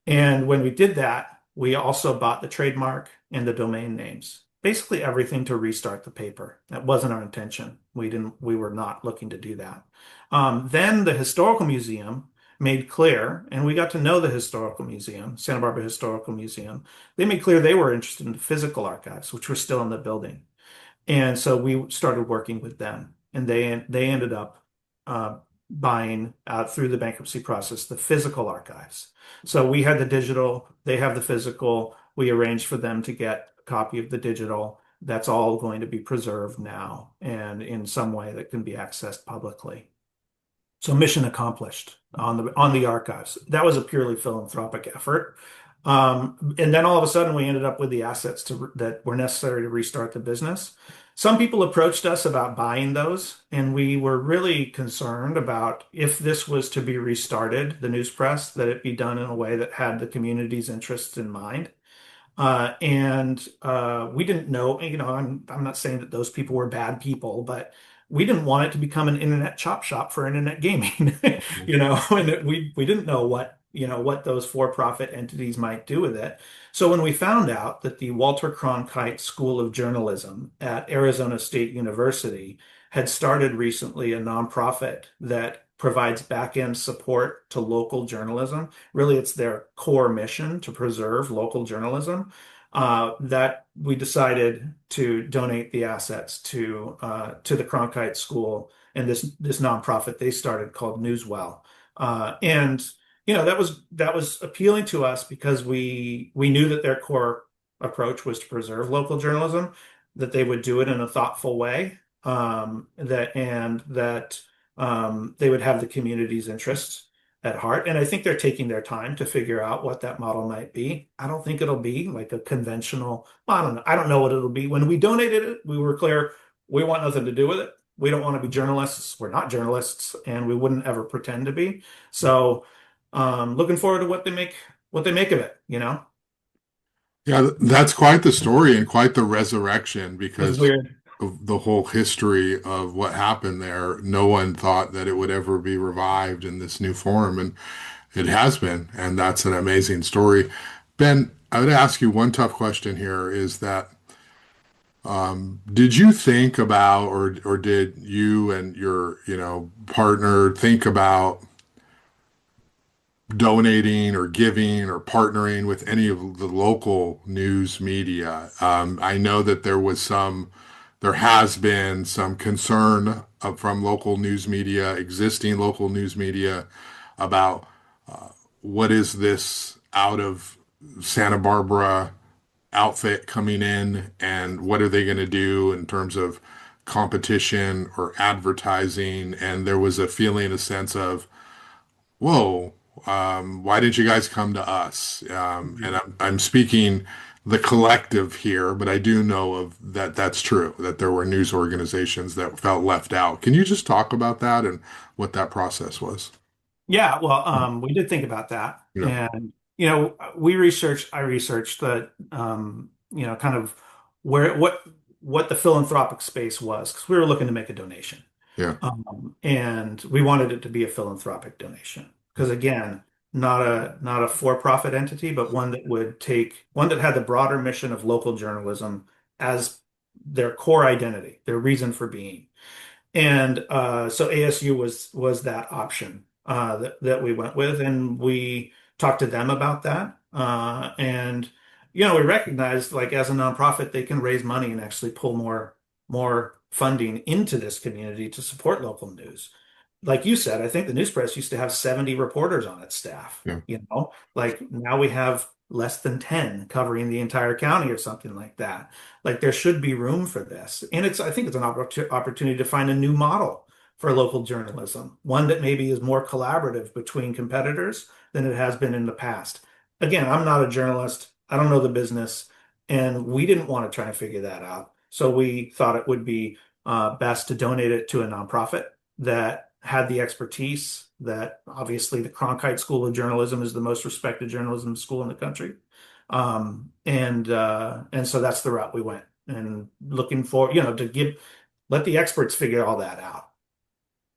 And when we did that, we also bought the trademark and the domain names. Basically everything to restart the paper. That wasn't our intention. We were not looking to do that. Then the Historical Museum made clear, and we got to know the Historical Museum, Santa Barbara Historical Museum. They made clear they were interested in the physical archives, which were still in the building. And so we started working with them, and they ended up uh, buying through the bankruptcy process the physical archives. So we had the digital, they have the physical. We arranged for them to get a copy of the digital. That's all going to be preserved now and in some way that can be accessed publicly. So mission accomplished on the archives. That was a purely philanthropic effort. And then all of a sudden, we ended up with the assets that were necessary to restart the business. Some people approached us about buying those, and we were really concerned about if this was to be restarted, the news press, that it be done in a way that had the community's interests in mind. And we didn't know, I'm not saying that those people were bad people, but we didn't want it to become an internet chop shop for internet gaming, and we didn't know what those for-profit entities might do with it. So when we found out that the Walter Cronkite School of Journalism at Arizona State University had started recently a nonprofit that provides back-end support to local journalism. Really, it's their core mission to preserve local journalism. That we decided to donate the assets to the Cronkite School and this nonprofit they started called Newswell. And that was appealing to us because we knew that their core approach was to preserve local journalism, that they would do it in a thoughtful way, that they would have the community's interests at heart. And I think they're taking their time to figure out what that model might be. I don't think it'll be like a conventional, well, I don't know. I don't know what it'll be. When we donated it, we were clear we want nothing to do with it. We don't want to be journalists. We're not journalists, and we wouldn't ever pretend to be. So, looking forward to what they make of it. Yeah, that's quite the story and quite the resurrection It's because weird. of the whole history of what happened there. No one thought that it would ever be revived in this new form, and it has been, and that's an amazing story. Ben, I would ask you one tough question here is that did you think about or did you and your, partner think about donating or giving or partnering with any of the local news media? I know that there has been some concern from local news media, existing local news media, about what is this out of Santa Barbara outfit coming in and what are they going to do in terms of competition or advertising? And there was a feeling, a sense of, whoa, why did you guys come to us? And I'm speaking the collective here, but I do know of that's true, that there were news organizations that felt left out. Can you just talk about that and what that process was? Yeah, well, we did think about that, Yeah, and I researched that, kind of where what the philanthropic space was because we were looking to make a donation, yeah, and we wanted it to be a philanthropic donation because again, not a for-profit entity, but one that had the broader mission of local journalism as their core identity, their reason for being. And so ASU was that option that we went with, and we talked to them about that. And we recognized, like as a nonprofit, they can raise money and actually pull more funding into this community to support local news. Like you said, I think the news press used to have 70 reporters on its staff. yeah. Like now we have less than 10 covering the entire county or something like that. Like there should be room for this. And I think it's an opportunity to find a new model for local journalism, one that maybe is more collaborative between competitors than it has been in the past. Again, I'm not a journalist. I don't know the business, and we didn't want to try and figure that out. So we thought it would be best to donate it to a nonprofit that had the expertise. That obviously the Cronkite School of Journalism is the most respected journalism school in the country, and so that's the route we went. And looking for to let the experts figure all that out.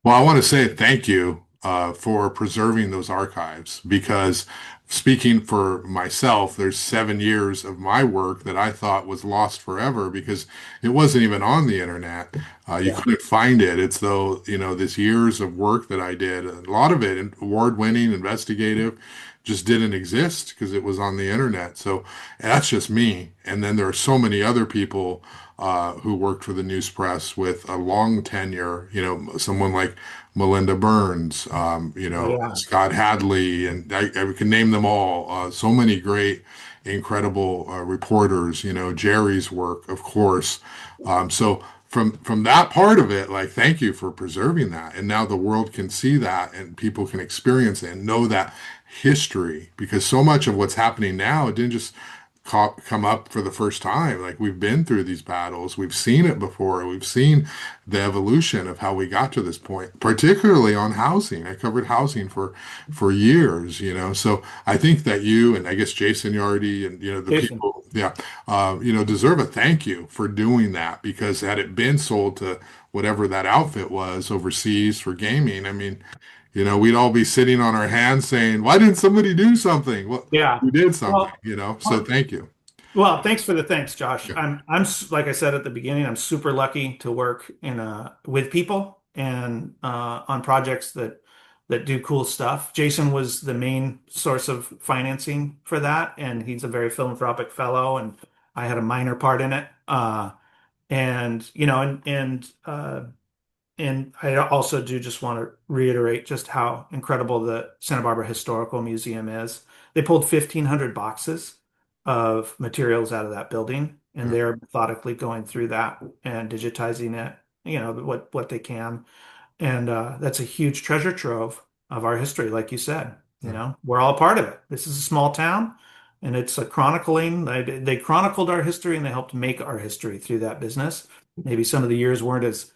Well, I want to say thank you for preserving those archives because speaking for myself, there's 7 years of my work that I thought was lost forever because it wasn't even on the internet. You Yeah. couldn't find it. It's though, this years of work that I did, a lot of it award-winning, investigative, just didn't exist because it was on the internet. So that's just me. And then there are so many other people who worked for the news press with a long tenure, someone like Melinda Burns, Oh yeah. Scott Hadley, and I can name them all. So many great, incredible reporters, Jerry's work, of course. So from that part of it, like, thank you for preserving that. And now the world can see that and people can experience it and know that history because so much of what's happening now, it didn't just come up for the first time. Like we've been through these battles, we've seen it before, we've seen the evolution of how we got to this point, particularly on housing. I covered housing for years, So I think that you and I guess Jason Yardy and the Jason. people, yeah, deserve a thank you for doing that because had it been sold to whatever that outfit was overseas for gaming, I mean, we'd all be sitting on our hands saying, why didn't somebody do something? Well, Yeah. we did something, Well, so thank you. well, thanks for the thanks, Josh. Yeah. Like I said at the beginning, I'm super lucky to work with people and on projects that do cool stuff. Jason was the main source of financing for that, and he's a very philanthropic fellow, and I had a minor part in it. And you know, and I also do just want to reiterate just how incredible the Santa Barbara Historical Museum is. They pulled 1,500 boxes of materials out of that building, and Yeah. they're methodically going through that and digitizing it, what they can. And that's a huge treasure trove of our history, like you said. Yeah. We're all part of it. This is a small town, and it's a chronicling. They chronicled our history, and they helped make our history through that business. Maybe some of the years weren't as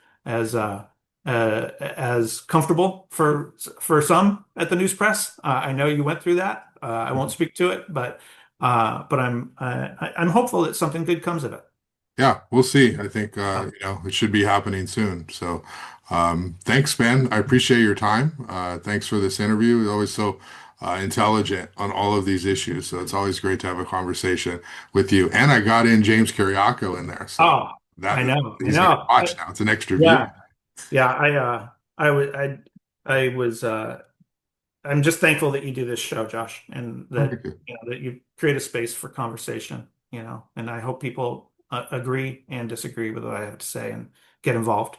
as comfortable for some at the news press. I know you went through that. I won't speak to it, but I'm hopeful that something good comes of it. Yeah, we'll see. I think it should be happening soon. So thanks, Ben. I appreciate your time. Thanks for this interview. You're always so intelligent on all of these issues. So it's always great to have a conversation with you. And I got in James Kiriako in there. So Oh, that I know, I he's gonna know. watch now. It's an extra view. Yeah, yeah. I was. I'm just thankful that you do this show, Josh, and that Thank you. that you create a space for conversation. And I hope people agree and disagree with what I have to say and get involved.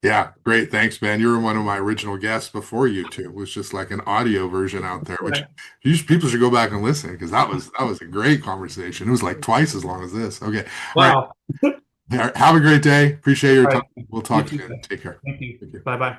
Yeah, great. Thanks, man. You were one of my original guests before YouTube. It was just like an audio version out there, which Right. people should go back and listen because that was a great conversation. It was like twice as long as this. Okay. All right. Wow. Have a great day. Appreciate your All time. right. We'll You talk too. soon. Take care. Thank you. Thank you. Bye bye.